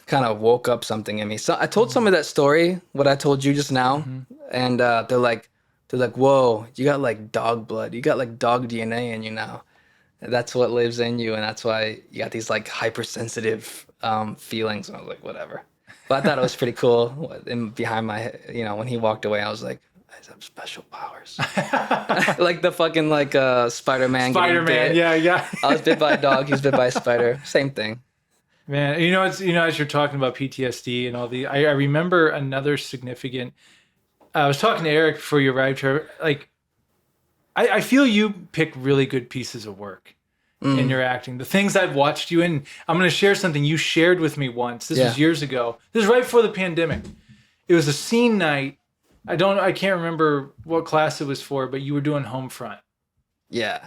kind of woke up something in me. So I told some of that story, what I told you just now, and they're like, "Whoa, you got like dog blood. You got like dog DNA in you now. That's what lives in you, and that's why you got these like hypersensitive feelings." And I was like, whatever. But I thought it was pretty cool. And behind my head, when he walked away, I was like, I have special powers. Like the fucking like Spider-Man. Spider-Man, yeah. I was bit by a dog. He was bit by a spider. Same thing. Man, as you're talking about PTSD and all I remember another significant. I was talking to Eric before you arrived here. Like, I feel you pick really good pieces of work in your acting. The things I've watched you in. I'm going to share something you shared with me once. This was years ago. This was right before the pandemic. It was a scene night. I can't remember what class it was for, but you were doing Homefront. Yeah.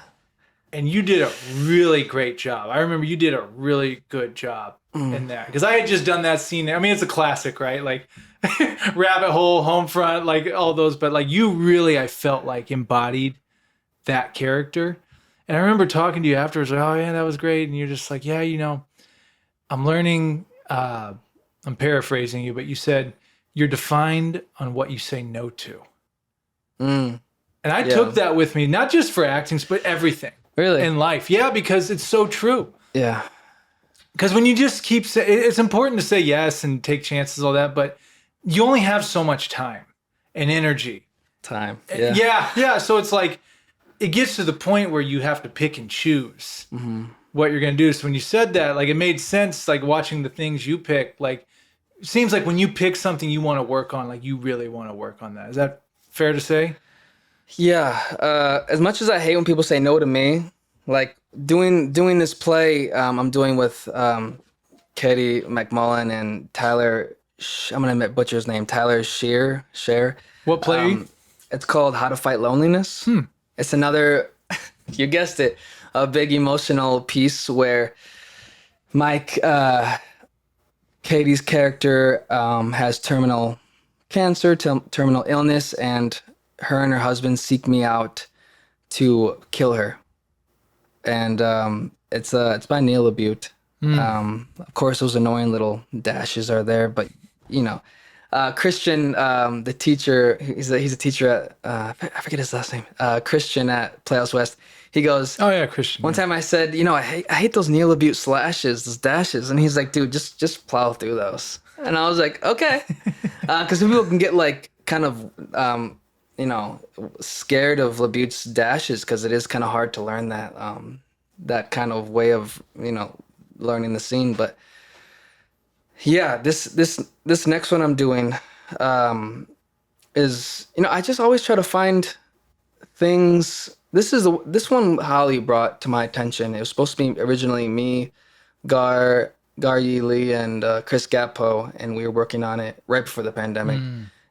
And you did a really great job. I remember you did a really good job in that. Because I had just done that scene. I mean, it's a classic, right? Like Rabbit Hole, Homefront, like all those. But like you really, I felt like embodied that character. And I remember talking to you afterwards, like, oh yeah, that was great. And you're just like, yeah, I'm learning, I'm paraphrasing you, but you said you're defined on what you say no to. And I took that with me, not just for acting, but everything. Really? In life. Yeah, because it's so true. Yeah. Because when you just keep saying, it's important to say yes and take chances, all that, but you only have so much time and energy. Time. Yeah. Yeah. So it's like, it gets to the point where you have to pick and choose what you're going to do. So when you said that, like, it made sense, like watching the things you pick, like, it seems like when you pick something you want to work on, like you really want to work on that. Is that fair to say? Yeah. As much as I hate when people say no to me, like doing this play I'm doing with Katie McMullen and Tyler, I'm going to butcher his name, Tyler Shear. What play? It's called How to Fight Loneliness. It's another, you guessed it, a big emotional piece where Mike, Katie's character, has terminal cancer, terminal illness, and her husband seek me out to kill her. And it's by Neil LaBute. Of course, those annoying little dashes are there, but Christian, the teacher, he's a teacher at I forget his last name. Christian at Playhouse West. He goes, "Oh yeah, Christian." One time I said, I hate those Neil LaBute slashes, those dashes, and he's like, "Dude, just plow through those." And I was like, "Okay," because people can get like kind of scared of LaBute's dashes because it is kind of hard to learn that kind of way of learning the scene, but. Yeah, this next one I'm doing is I just always try to find things. This one Holly brought to my attention. It was supposed to be originally me, Gar Yi Lee, and Chris Gapo, and we were working on it right before the pandemic.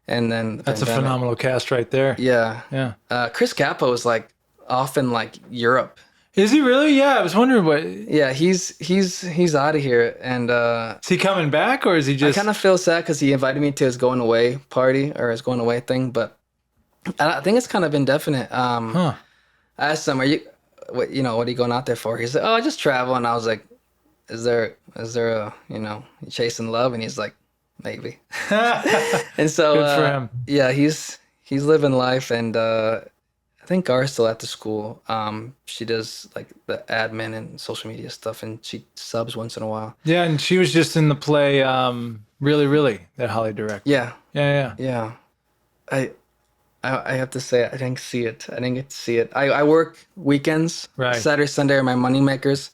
And then that's a phenomenal cast right there. Yeah. Chris Gapo is like off in like Europe. Is he really? Yeah, I was wondering what. Yeah, he's out of here, and is he coming back, or is he just? I kind of feel sad because he invited me to his going away party or his going away thing, but I think it's kind of indefinite. I asked him, what are you going out there for? He's like, "Oh, I just travel," and I was like, "Is there a you chasing love?" And he's like, "Maybe." And so good for him. Yeah, he's living life, and I think Gar's still at the school. She does like the admin and social media stuff, and she subs once in a while. Yeah, and she was just in the play, Really, Really, that Holly directed. Yeah. I have to say, I didn't see it. I didn't get to see it. I work weekends. Right. Saturday, Sunday are my money makers.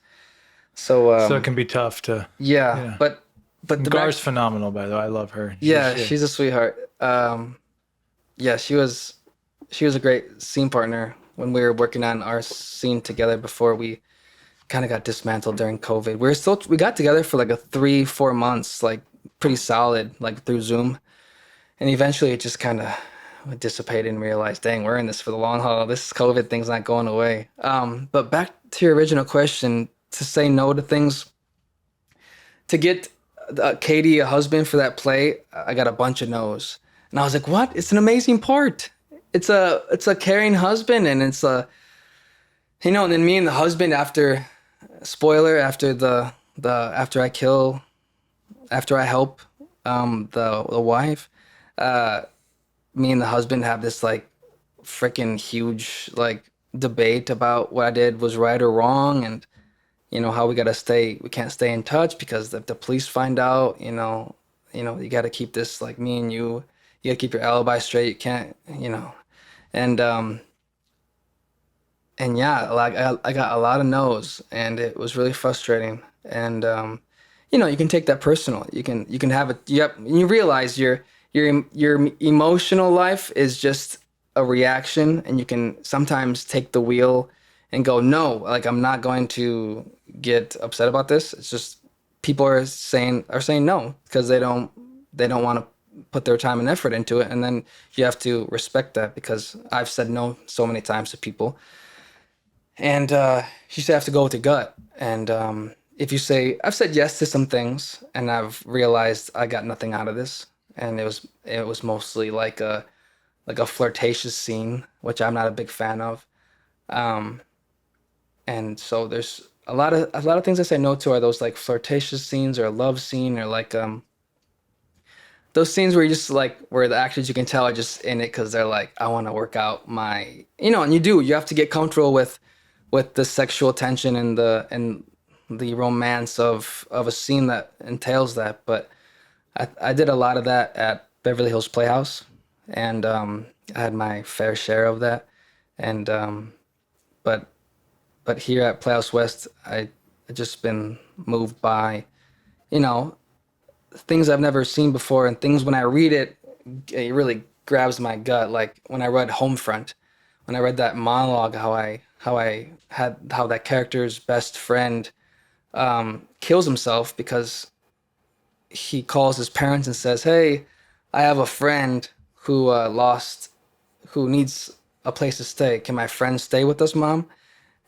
So it can be tough to. Yeah. But Gar's phenomenal, by the way. I love her. She's a sweetheart. She was. she was a great scene partner when we were working on our scene together before we kind of got dismantled during COVID. We got together for like a 3-4 months, like pretty solid, like through Zoom. And eventually it just kind of dissipated and realized, dang, we're in this for the long haul. This COVID thing's not going away. But back to your original question, to say no to things, to get Katie a husband for that play, I got a bunch of no's. And I was like, what? It's an amazing part. It's a caring husband, and it's and then me and the husband, after spoiler, after after I help the wife, me and the husband have this like freaking huge like debate about what I did was right or wrong, and how we can't stay in touch because if the police find out, you got to keep this like me and you got to keep your alibi straight. You can't, and yeah, like I got a lot of no's, and it was really frustrating. And you can take that personal. You can have it. Yep, you realize your emotional life is just a reaction, and you can sometimes take the wheel and go, no, like I'm not going to get upset about this. It's just people are saying no because they don't want to put their time and effort into it, and then you have to respect that, because I've said no so many times to people. And you just have to go with your gut. And if you say, I've said yes to some things and I've realized I got nothing out of this, and it was mostly like a flirtatious scene, which I'm not a big fan of. And so there's a lot of things I say no to are those like flirtatious scenes or a love scene, or like those scenes where you just like, where the actors, you can tell, are just in it because they're like, I want to work out my, and you have to get comfortable with the sexual tension and the romance of a scene that entails that. But I did a lot of that at Beverly Hills Playhouse, and I had my fair share of that. And but here at Playhouse West, I just been moved by, things I've never seen before, and things when I read it, it really grabs my gut. Like when I read Homefront, when I read that monologue, how that character's best friend kills himself because he calls his parents and says, "Hey, I have a friend who needs a place to stay. Can my friend stay with us, Mom?"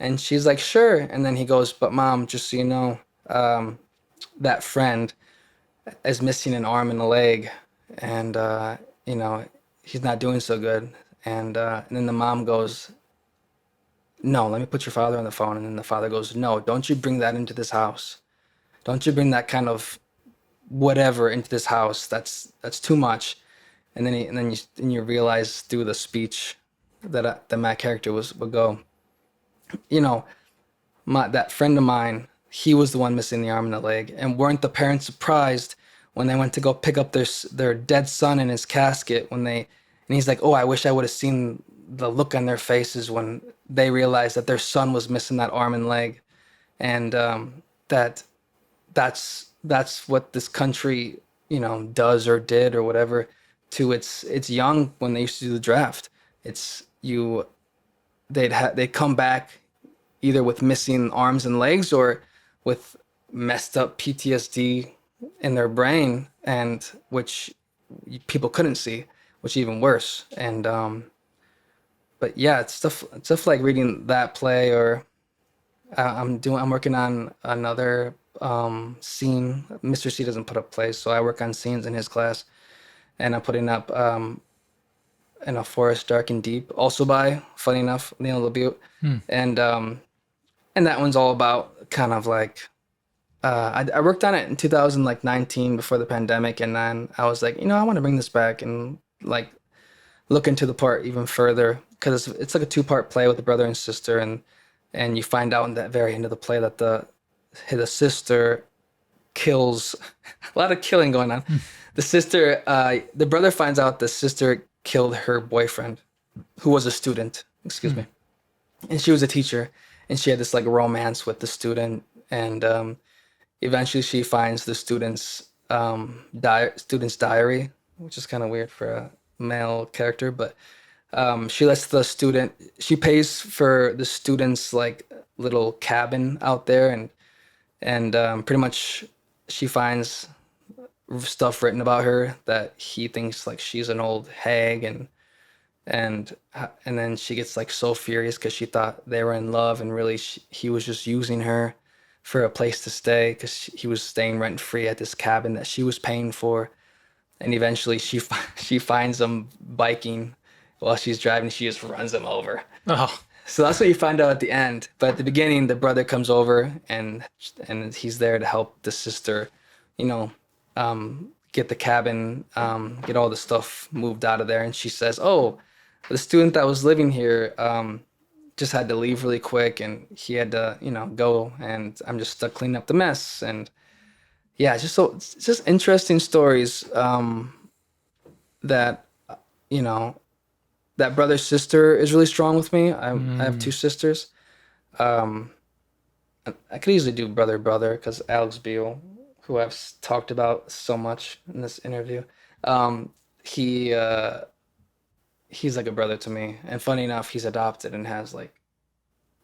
And she's like, "Sure." And then he goes, "But Mom, just so you know, that friend is missing an arm and a leg, and he's not doing so good." And then the mom goes, "No, let me put your father on the phone." And then the father goes, "No, don't you bring that into this house. Don't you bring that kind of whatever into this house. That's too much." And then you realize through the speech that my character would go, that friend of mine, he was the one missing the arm and the leg. And weren't the parents surprised when they went to go pick up their dead son in his casket, and he's like, "Oh, I wish I would have seen the look on their faces when they realized that their son was missing that arm and leg." And that's what this country, does or did or whatever to its young when they used to do the draft. They'd come back either with missing arms and legs or with messed up PTSD in their brain, and which people couldn't see, which is even worse. And but yeah, it's stuff like reading that play, or I'm working on another scene. Mr. C doesn't put up plays, so I work on scenes in his class, and I'm putting up In a Forest Dark and Deep, also by, funny enough, Neil LaBute. And that one's all about kind of like, I worked on it in 2019 before the pandemic, and then I was like, I want to bring this back and like look into the part even further, because it's like a 2-part play with the brother and sister, and you find out in that very end of the play that the sister kills a lot of killing going on. The brother finds out the sister killed her boyfriend, who was a student, excuse me, and she was a teacher, and she had this like romance with the student, and eventually she finds the student's diary, which is kind of weird for a male character, but She pays for the students like little cabin out there, and pretty much she finds stuff written about her that he thinks like she's an old hag, and then she gets like so furious because she thought they were in love, and really he was just using her for a place to stay because he was staying rent free at this cabin that she was paying for. And eventually she finds him biking while she's driving. She just runs him over. Oh, So that's what you find out at the end. But at the beginning, the brother comes over, and he's there to help the sister, you know, get the cabin, get all the stuff moved out of there. And she says, "Oh, the student that was living here just had to leave really quick, and he had to, go, and I'm just stuck cleaning up the mess." And yeah, it's just interesting stories that you know that brother sister is really strong with me. I have two sisters. Um, I could easily do brother brother because Alex Beal, who I've talked about so much in this interview, um, he he's like a brother to me. And funny enough, he's adopted and has like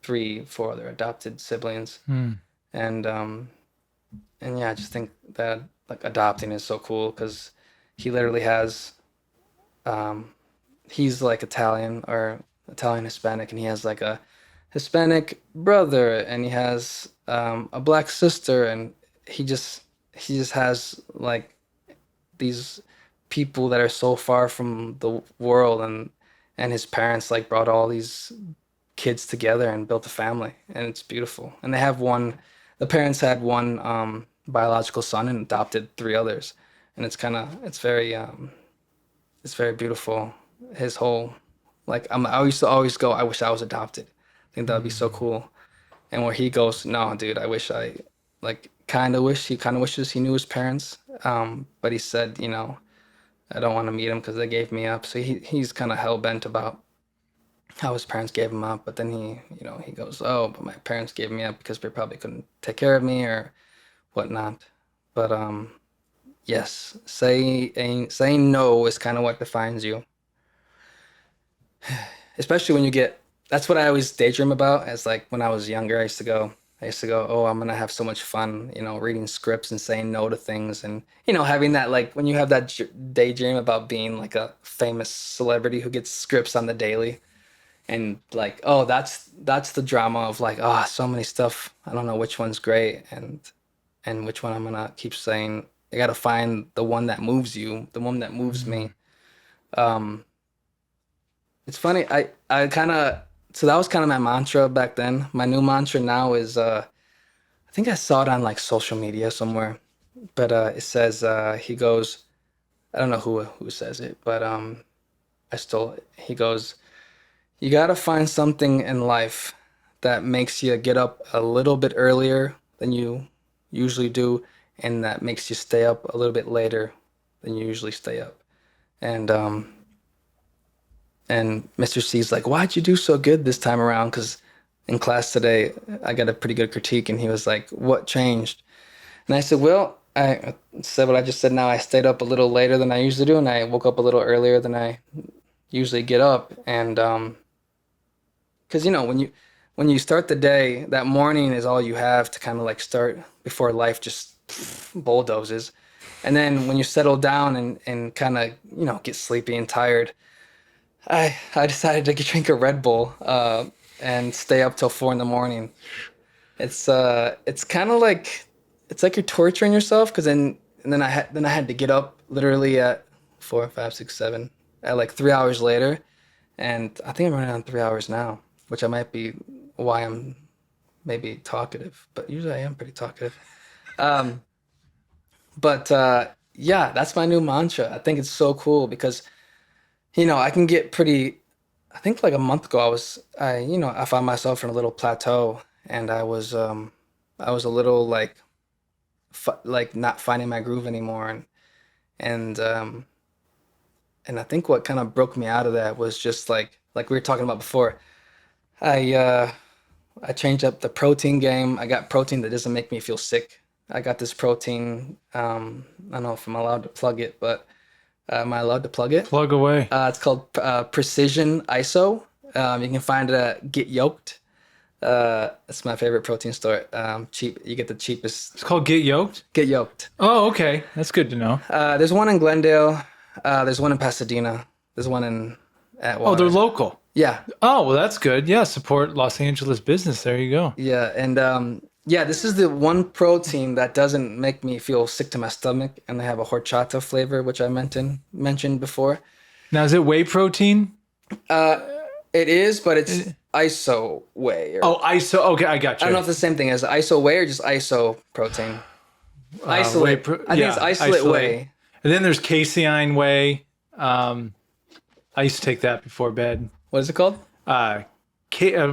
three, four other adopted siblings. mm. And and yeah, I just think that like adopting is so cool because he literally has um, he's like Italian or Italian Hispanic, and he has like a Hispanic brother, and he has a black sister, and he just has like these people that are so far from the world, and his parents like brought all these kids together and built a family, and it's beautiful. And the parents had one biological son and adopted three others, and it's very beautiful. His whole like I used to always go, I wish I was adopted. I think that would be so cool. And where he goes, no, dude, I wish I like he kind of wishes he knew his parents. But he said, I don't want to meet him because they gave me up. So he's kind of hell bent about how his parents gave him up. But then he goes, oh, but my parents gave me up because they probably couldn't take care of me or whatnot. But yes, saying no is kind of what defines you. Especially when you get, that's what I always daydream about. As like when I was younger, I used to go, oh, I'm gonna have so much fun, reading scripts and saying no to things, and having that, like when you have that daydream about being like a famous celebrity who gets scripts on the daily, and like, oh, that's the drama of like, oh, so many stuff. I don't know which one's great, and which one I'm gonna keep saying. I gotta find the one that moves you, the one that moves me. Um, it's funny. I kind of so that was kind of my mantra back then. My new mantra now is I think I saw it on like social media somewhere, but it says he goes. I don't know who says it, but I stole it. He goes, "You gotta find something in life that makes you get up a little bit earlier than you usually do, and that makes you stay up a little bit later than you usually stay up." And Mr. C's like, "Why'd you do so good this time around?" Because in class today, I got a pretty good critique, and he was like, "What changed?" And I said, "Well, I said what I just said now. I stayed up a little later than I usually do, and I woke up a little earlier than I usually get up." And because when you start the day, that morning is all you have to kind of like start before life just bulldozes. And then when you settle down and kind of get sleepy and tired, I decided to drink a Red Bull and stay up till 4 a.m. It's kind of like it's like you're torturing yourself because then I had to get up literally at 4, 5, 6, 7 at like 3 hours later, and I think I'm running on 3 hours now, which I might be why I'm maybe talkative, but usually I am pretty talkative. Um, but yeah, that's my new mantra. I think it's so cool because I can get pretty. I think like a month ago, I found myself in a little plateau, and I was a little like, like not finding my groove anymore, and and I think what kind of broke me out of that was just like we were talking about before. I I changed up the protein game. I got protein that doesn't make me feel sick. I got this protein. I don't know if I'm allowed to plug it, but Am I allowed to plug it? Plug away. It's called Precision ISO. You can find it at Get Yoked. It's my favorite protein store. Cheap. You get the cheapest. It's called Get Yoked? Get Yoked. Oh, okay. That's good to know. There's one in Glendale. There's one in Pasadena. There's one in Atwater. Oh, they're local. Yeah. Oh, well, that's good. Yeah, support Los Angeles business. There you go. Yeah, and yeah, this is the one protein that doesn't make me feel sick to my stomach, and they have a horchata flavor, which I mentioned before. Now, is it whey protein? It is, but it's iso whey. Oh, ISO. Okay, I got you. I don't know if it's the same thing as iso whey or just iso protein. Isolate. I think it's isolate whey. And then there's casein whey. I used to take that before bed. What is it called? I'm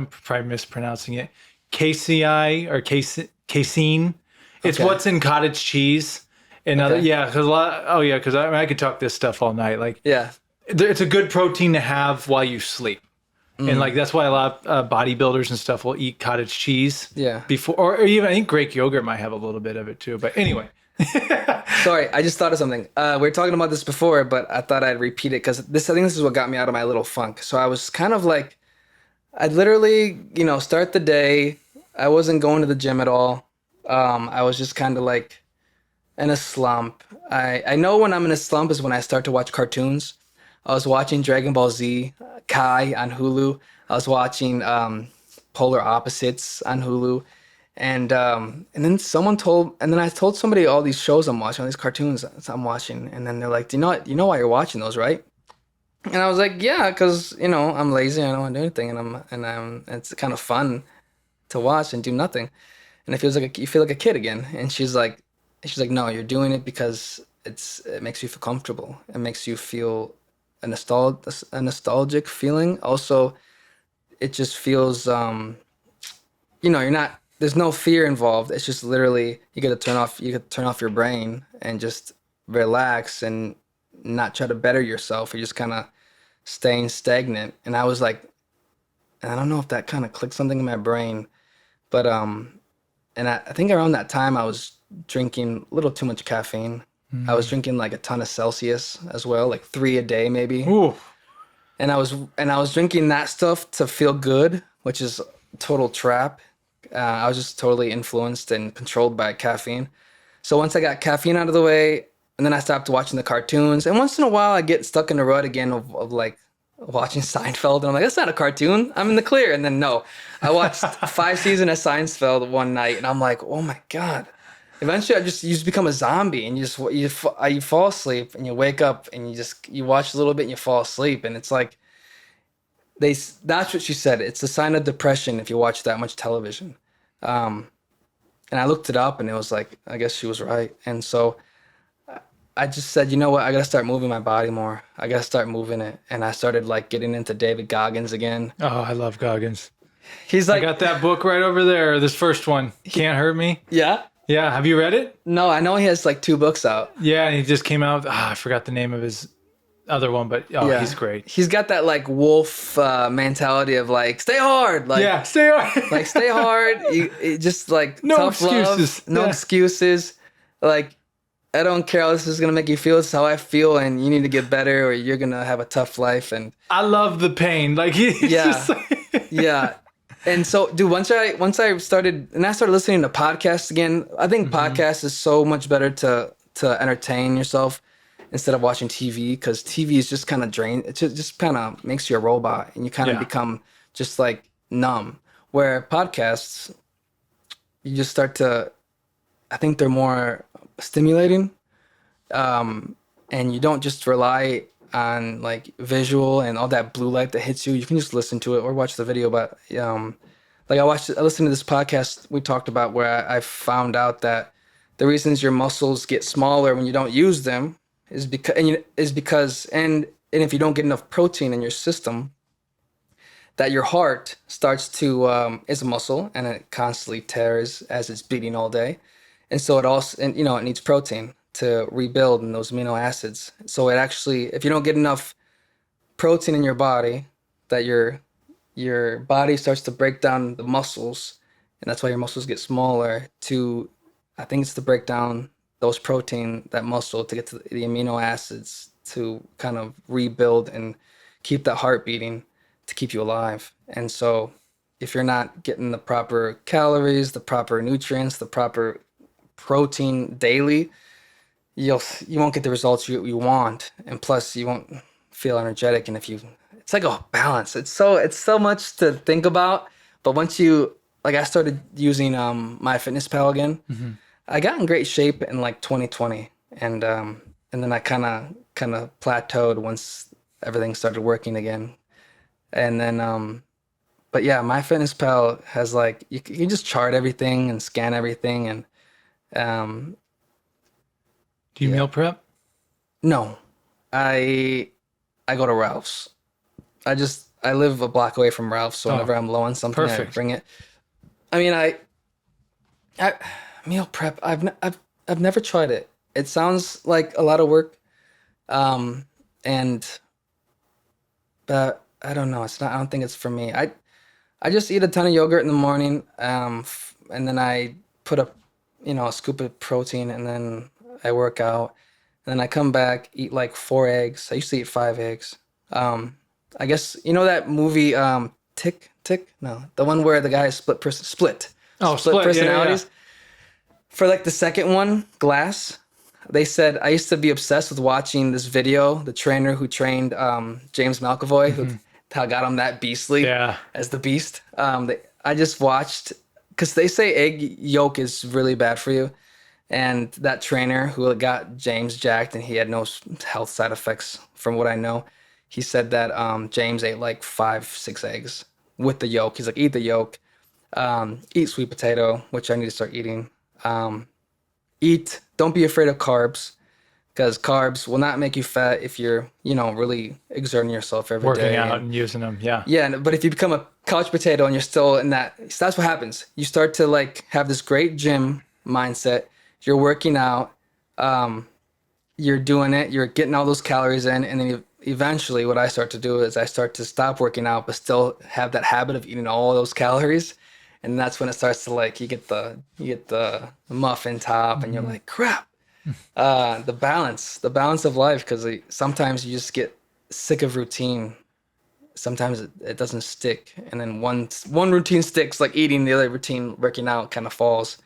probably mispronouncing it. KCI or casein. It's Okay. what's in cottage cheese. And Okay. because I could talk this stuff all night. Like, Yeah. it's a good protein to have while you sleep. And like that's why a lot of bodybuilders and stuff will eat cottage cheese. Yeah. Before, or even I think Greek yogurt might have a little bit of it too. But anyway, Sorry, I just thought of something. We were talking about this before, but I thought I'd repeat it because I think this is what got me out of my little funk. So I was kind of like, I'd literally, start the day. I wasn't going to the gym at all. I was just kind of like in a slump. I know when I'm in a slump is when I start to watch cartoons. I was watching Dragon Ball Z, Kai on Hulu. I was watching Polar Opposites on Hulu. And then I told somebody all these shows I'm watching, all these cartoons I'm watching, and then they're like, "Do you know why you're watching those, right?" And I was like, "Yeah, because I'm lazy, I don't want to do anything, and it's kind of fun to watch and do nothing, and it feels like you feel like a kid again." And she's like, "No, you're doing it because it makes you feel comfortable. It makes you feel a nostalgic feeling. Also, it just feels you're not." There's no fear involved. It's just literally you get to turn off your brain and just relax and not try to better yourself. You're just kind of staying stagnant. And I was like, and I don't know if that kind of clicked something in my brain, but and I think around that time I was drinking a little too much caffeine. I was drinking like a ton of Celsius as well, like 3 a day maybe. ooh, And I was drinking that stuff to feel good, which is a total trap. I was just totally influenced and controlled by caffeine. So once I got caffeine out of the way, and then I stopped watching the cartoons. And once in a while, I get stuck in the rut again of like watching Seinfeld. And I'm like, that's not a cartoon. I'm in the clear. And then no, I watched 5 seasons of Seinfeld one night, and I'm like, oh my God. Eventually, you just become a zombie, and you fall asleep, and you wake up, and you watch a little bit, and you fall asleep, and it's like that's what she said. It's a sign of depression if you watch that much television. And I looked it up, and it was like, I guess she was right. And so I just said, you know what? I got to start moving my body more. I got to start moving it. And I started like getting into David Goggins again. oh, I love Goggins. He's I like, got that book right over there. This first one, Can't Hurt Me. yeah. Yeah, have you read it? No, I know he has like 2 books out. Yeah, and he just came out. I forgot the name of his other one, but Yeah. he's great. He's got that like wolf mentality of like, stay hard. Like, Yeah, stay on. like stay hard. You just like No tough excuses. love, no Yeah. excuses. Like, I don't care how this is gonna make you feel. This is how I feel, and you need to get better, or you're gonna have a tough life. And I love the pain. Like he's Yeah. just like, yeah. And so, dude, once I started listening to podcasts again, I think podcasts is so much better to entertain yourself instead of watching TV, because TV is just kind of drained. It just kind of makes you a robot, and you kind of Yeah. become just like numb. Where podcasts, you just start to, I think they're more stimulating, and you don't just rely on like visual and all that blue light that hits you. You can just listen to it or watch the video. But like I listened to this podcast we talked about where I found out that the reasons your muscles get smaller when you don't use them is because and if you don't get enough protein in your system, that your heart starts to is a muscle, and it constantly tears as it's beating all day, and so it also, and it needs protein to rebuild in those amino acids. So it actually, if you don't get enough protein in your body, that your body starts to break down the muscles, and that's why your muscles get smaller. I think it's to break down those protein, that muscle, to get to the amino acids to kind of rebuild and keep that heart beating to keep you alive. And so if you're not getting the proper calories, the proper nutrients, the proper protein daily, you won't get the results you want, and plus you won't feel energetic. And if you, it's like a balance. It's so much to think about. But once you, like, I started using MyFitnessPal again. I got in great shape in like 2020, and then I kind of plateaued once everything started working again. And then but yeah, MyFitnessPal has like you can just chart everything and scan everything, and um Do you yeah. meal prep? No, I go to Ralph's. I live a block away from Ralph's, so whenever I'm low on something, perfect. I bring it. I mean, I meal prep. I've never tried it. It sounds like a lot of work, and but I don't know. It's not. I don't think it's for me. I just eat a ton of yogurt in the morning, and then I put a scoop of protein, and then I work out, and then I come back, eat like 4 eggs. I used to eat 5 eggs. I guess you know that movie, Tick? No, the one where the guy is split Oh, Split, yeah, yeah, personalities. For like the second one, Glass, they said I used to be obsessed with watching this video. The trainer who trained James McAvoy, who how got him that beastly Yeah. as the beast. I just watched because they say egg yolk is really bad for you, and that trainer who got James jacked and he had no health side effects from what I know. He said that James ate like 5, 6 eggs with the yolk. He's like, eat the yolk, eat sweet potato, which I need to start eating. Don't be afraid of carbs, because carbs will not make you fat if you're, really exerting yourself every Working day. out and using them. Yeah. Yeah, but if you become a couch potato and you're still in that, so that's what happens. You start to like have this great gym mindset. You're working out, you're doing it, you're getting all those calories in, and then eventually what I start to do is I start to stop working out, but still have that habit of eating all those calories. And that's when it starts to like, you get the muffin top and you're like, crap. The balance of life, because sometimes you just get sick of routine. Sometimes it doesn't stick, and then one routine sticks, like eating, the other routine, working out, kind of falls.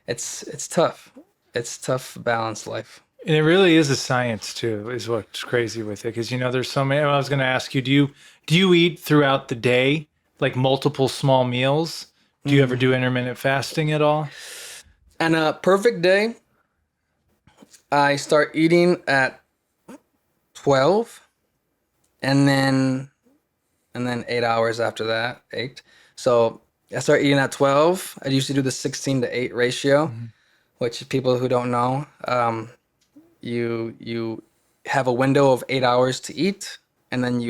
It's tough. It's tough to balance life. And it really is a science too, is what's crazy with it. Because there's so many. I was going to ask you, do you eat throughout the day, like multiple small meals? Do you ever do intermittent fasting at all? On a perfect day, I start eating at 12, and then 8 hours after that, 8. So I start eating at 12. I used to do the 16-to-8 ratio, which people who don't know, you have a window of 8 hours to eat, and then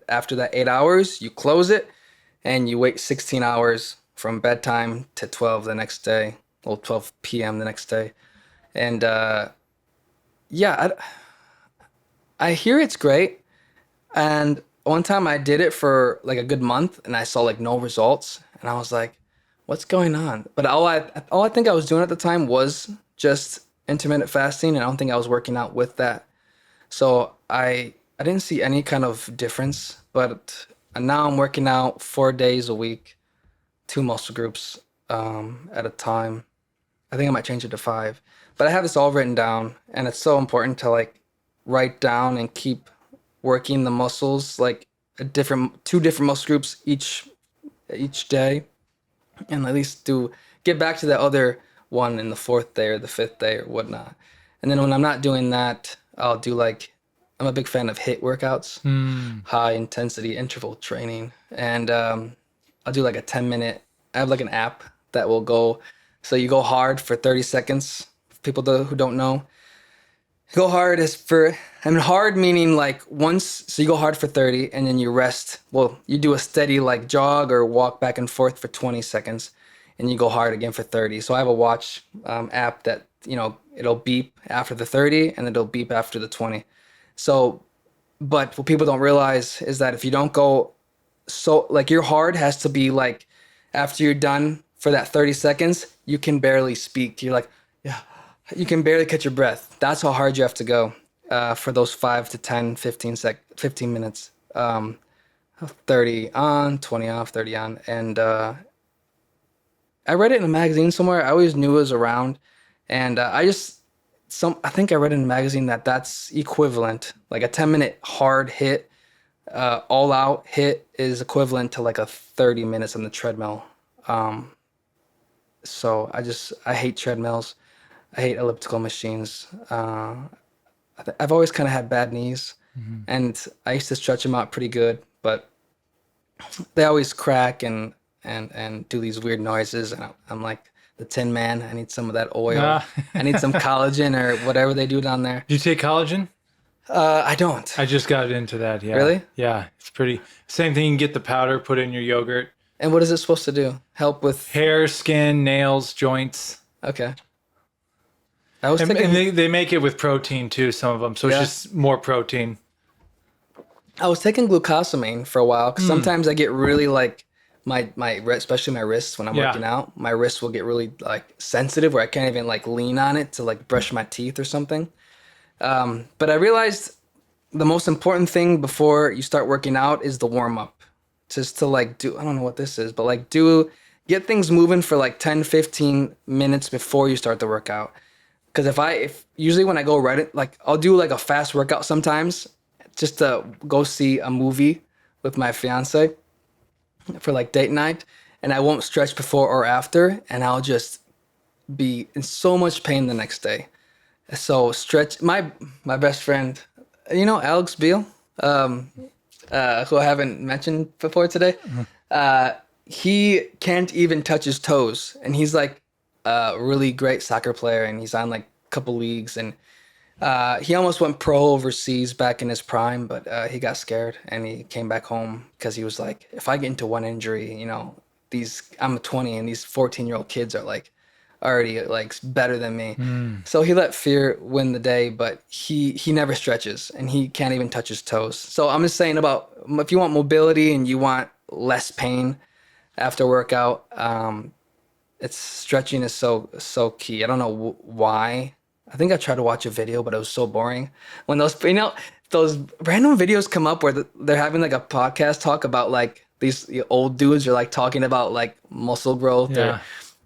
after that 8 hours, you close it, and you wait 16 hours from bedtime to 12 the next day, or 12 p.m. the next day. And yeah, I hear it's great. And one time I did it for like a good month, and I saw like no results, and I was like, what's going on? But all I think I was doing at the time was just intermittent fasting, and I don't think I was working out with that. So I didn't see any kind of difference, but now I'm working out 4 days a week, 2 muscle groups at a time. I think I might change it to 5, but I have this all written down, and it's so important to like write down and keep working the muscles, like 2 different muscle groups each day, and at least get back to the other one in the 4th day or the 5th day or whatnot. And then when I'm not doing that, I'll do I'm a big fan of HIIT workouts, high intensity interval training, and I'll do like a 10-minute. I have like an app that will go, so you go hard for 30 seconds. People who don't know, go hard hard meaning like so you go hard for 30 and then you rest. Well, you do a steady like jog or walk back and forth for 20 seconds, and you go hard again for 30. So I have a watch app that, it'll beep after the 30 and it'll beep after the 20. So, but what people don't realize is that if you don't go, so like your hard has to be like, after you're done for that 30 seconds, you can barely speak. You're like, yeah, you can barely catch your breath. That's how hard you have to go. for those 5 to 10, 15 minutes. 30 on, 20 off, 30 on. And I read it in a magazine somewhere. I always knew it was around. And I think I read in a magazine that that's equivalent. Like a 10-minute hard hit, all out hit is equivalent to like a 30 minutes on the treadmill. So I hate treadmills. I hate elliptical machines. I've always kind of had bad knees, and I used to stretch them out pretty good, but they always crack and do these weird noises, and I'm like the Tin Man. I need some of that oil. I need some collagen or whatever they do down there. Do you take collagen? I don't. I just got into that. Yeah. Really? Yeah. It's pretty. Same thing. You can get the powder, put it in your yogurt. And what is it supposed to do? Help with hair, skin, nails, joints. Okay. And they make it with protein too, some of them. So it's just more protein. I was taking glucosamine for a while because sometimes I get really like my especially my wrists when I'm working out. My wrists will get really like sensitive where I can't even like lean on it to like brush my teeth or something. But I realized the most important thing before you start working out is the warm up. Just to like I don't know what this is, but like get things moving for like 10, 15 minutes before you start the workout. Because if usually when I go like I'll do like a fast workout sometimes just to go see a movie with my fiance for like date night, and I won't stretch before or after, and I'll just be in so much pain the next day. So stretch. My best friend, Alex Beal, who I haven't mentioned before today, he can't even touch his toes, and he's like a really great soccer player, and he's on like a couple leagues, and he almost went pro overseas back in his prime, but he got scared and he came back home because he was like, if I get into one injury, I'm 20 and these 14-year-old kids are like already like better than me. So he let fear win the day, but he never stretches and he can't even touch his toes. So I'm just saying about if you want mobility and you want less pain after workout, stretching is so key. I don't know why. I think I tried to watch a video, but it was so boring. When those random videos come up where they're having like a podcast talk about like these old dudes are like talking about like muscle growth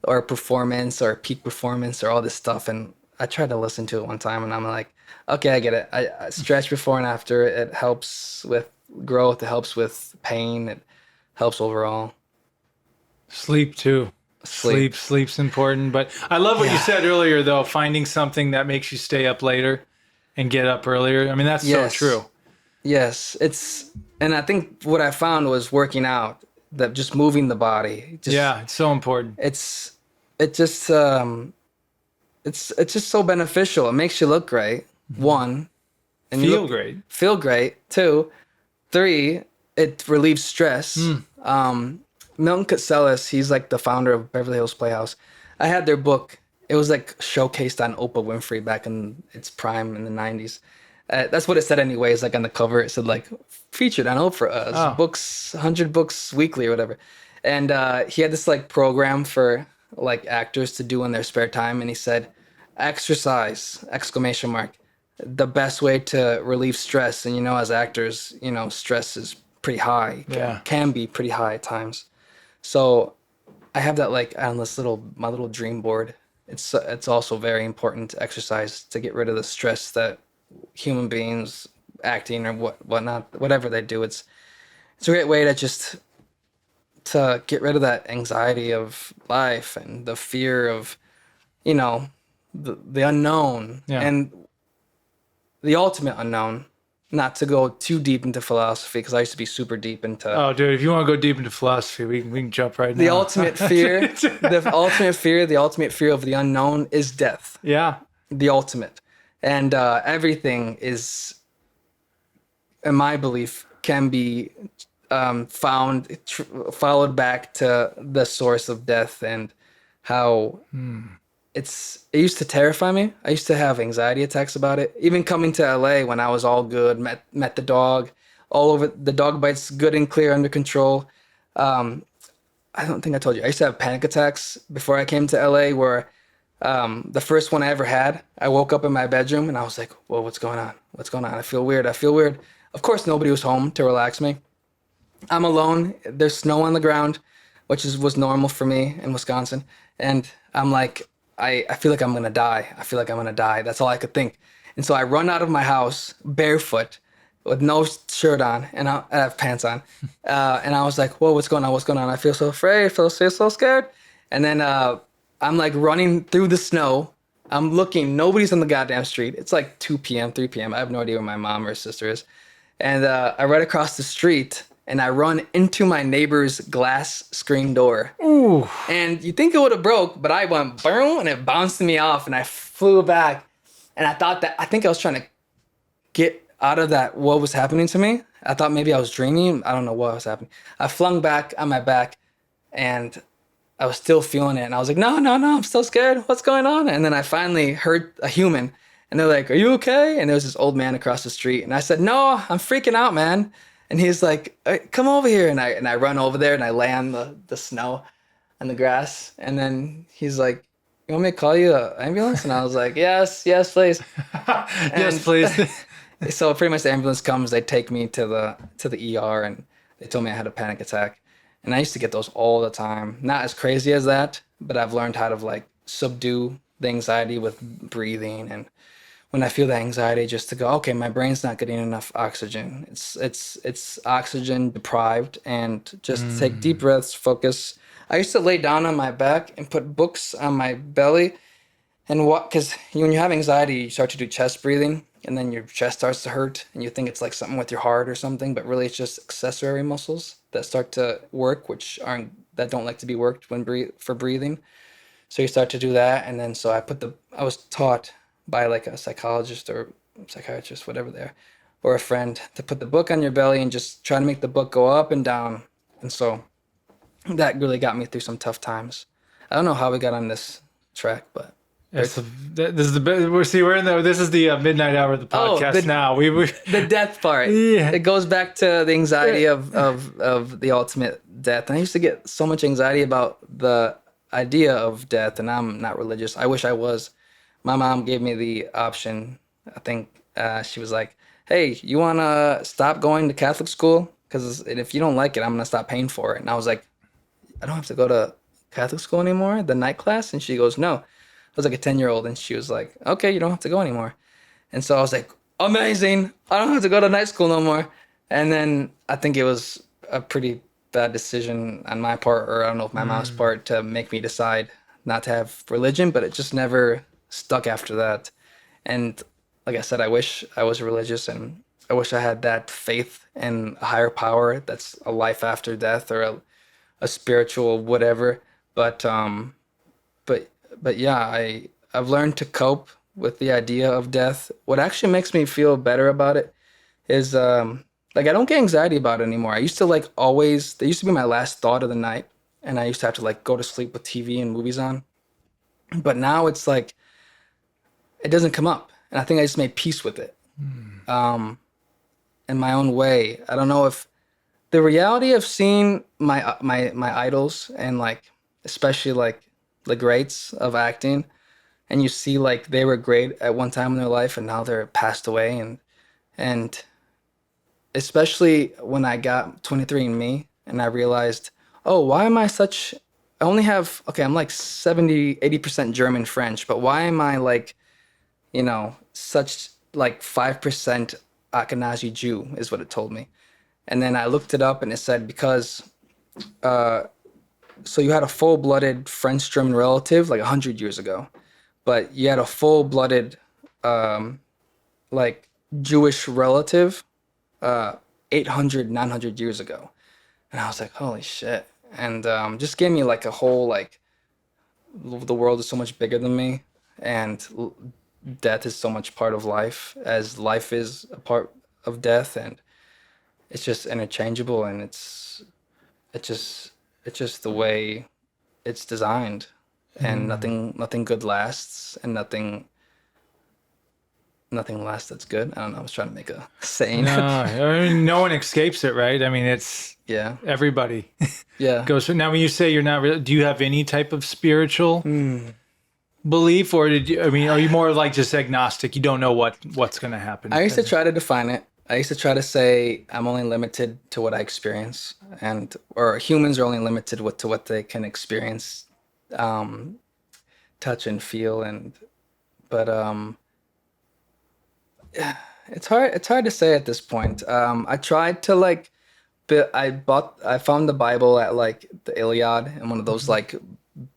or performance or peak performance or all this stuff. And I tried to listen to it one time and I'm like, okay, I get it. I stretch before and after. It helps with growth. It helps with pain. It helps overall. Sleep too. Sleep's important, but I love what you said earlier though, finding something that makes you stay up later and get up earlier. I mean, that's so true. Yes, and I think what I found was working out, that just moving the body. It's so important. It's just so beneficial. It makes you look great. One, and feel great. 2, 3, it relieves stress. Milton Katselis, he's like the founder of Beverly Hills Playhouse. I had their book. It was like showcased on Oprah Winfrey back in its prime in the 90s. That's what it said anyways, like on the cover. It said like featured on Oprah, books, 100 books weekly or whatever. And he had this like program for like actors to do in their spare time. And he said, exercise, ! The best way to relieve stress. And as actors, stress is pretty high. Can be pretty high at times. So I have that like on my little dream board. It's also very important to exercise to get rid of the stress that human beings acting or whatever they do. It's a great way to get rid of that anxiety of life and the fear of, the unknown and the ultimate unknown. Not to go too deep into philosophy, because I used to be super deep into... Oh, dude, if you want to go deep into philosophy, we can jump right now. The ultimate fear of the unknown is death. Yeah. The ultimate. And everything is, in my belief, can be followed back to the source of death and how... It used to terrify me. I used to have anxiety attacks about it. Even coming to LA when I was all good, met the dog, all over, the dog bites good and clear, under control. I don't think I told you. I used to have panic attacks before I came to LA where The first one I ever had, I woke up in my bedroom and I was like, whoa, what's going on? What's going on? I feel weird. I feel weird. Of course, nobody was home to relax me. I'm alone. There's snow on the ground, which was normal for me in Wisconsin. And I'm like, I feel like I'm gonna die. I feel like I'm gonna die. That's all I could think. And so I run out of my house barefoot with no shirt on and I have pants on. And I was like, whoa, what's going on? What's going on? I feel so afraid. I feel so scared. And then I'm like running through the snow. I'm looking, nobody's on the goddamn street. It's like 2 p.m., 3 p.m. I have no idea where my mom or sister is. And I run across the street and I run into my neighbor's glass screen door. Ooh. And you think it would have broke, but I went boom and it bounced me off and I flew back. And I think I was trying to get out of that, what was happening to me. I thought maybe I was dreaming. I don't know what was happening. I flung back on my back and I was still feeling it. And I was like, no, I'm still scared. What's going on? And then I finally heard a human and they're like, are you okay? And there was this old man across the street. And I said, no, I'm freaking out, man. And he's like, hey, come over here. And I run over there and I lay on the snow and the grass. And then he's like, you want me to call you an ambulance? And I was like, yes, please. Yes, please. So pretty much the ambulance comes, they take me to the ER and they told me I had a panic attack. And I used to get those all the time. Not as crazy as that, but I've learned how to like subdue the anxiety with breathing. And when I feel the anxiety, just to go, okay, my brain's not getting enough oxygen. It's oxygen deprived, and just take deep breaths, focus. I used to lay down on my back and put books on my belly, and what? Because when you have anxiety, you start to do chest breathing, and then your chest starts to hurt, and you think it's like something with your heart or something, but really it's just accessory muscles that start to work, that don't like to be worked for breathing. So you start to do that, and then so I was taught by like a psychologist or psychiatrist, whatever they are, or a friend, to put the book on your belly and just try to make the book go up and down. And so that really got me through some tough times. I don't know how we got on this track, but This is this is the midnight hour of the podcast now. We the death part. Yeah. It goes back to the anxiety of the ultimate death. And I used to get so much anxiety about the idea of death, and I'm not religious. I wish I was. My mom gave me the option. I think she was like, hey, you want to stop going to Catholic school? Because if you don't like it, I'm going to stop paying for it. And I was like, I don't have to go to Catholic school anymore, the night class? And she goes, no. I was like a 10-year-old, and she was like, okay, you don't have to go anymore. And so I was like, amazing. I don't have to go to night school no more. And then I think it was a pretty bad decision on my part, or I don't know if my mom's part, to make me decide not to have religion, but it just never stuck after that. And like I said, I wish I was religious, and I wish I had that faith in a higher power that's a life after death, or a spiritual whatever. But yeah, I've learned to cope with the idea of death. What actually makes me feel better about it is like I don't get anxiety about it anymore. I used to like always, they used to be my last thought of the night, and I used to have to like go to sleep with TV and movies on. But now it's like it doesn't come up, and I think I just made peace with it in my own way. I don't know if the reality of seeing my idols, and like especially like the greats of acting, and you see like they were great at one time in their life and now they're passed away, and especially when I got 23andMe and I realized, oh, why am I such, I only have, okay, I'm like 80% German French, but why am I like, you know, such like 5% Ashkenazi Jew is what it told me. And then I looked it up and it said because so you had a full-blooded French-German relative like 100 years ago, but you had a full-blooded like Jewish relative 800, 900 years ago. And I was like, holy shit. And just gave me like a whole, like, the world is so much bigger than me, and death is so much part of life, as life is a part of death, and it's just interchangeable, and it's just the way it's designed, and nothing good lasts, and nothing lasts that's good. I don't know. I was trying to make a saying. No, I mean, no one escapes it, right? I mean, it's everybody Yeah. goes through. Now, when you say you're not, do you have any type of spiritual belief, or did you? I mean, are you more like just agnostic? You don't know what's going to happen. I used to try to define it. I used to try to say I'm only limited to what I experience, or humans are only limited to what they can experience, touch and feel, but it's hard. It's hard to say at this point. I tried to like, but I found the Bible at like the Iliad and one of those like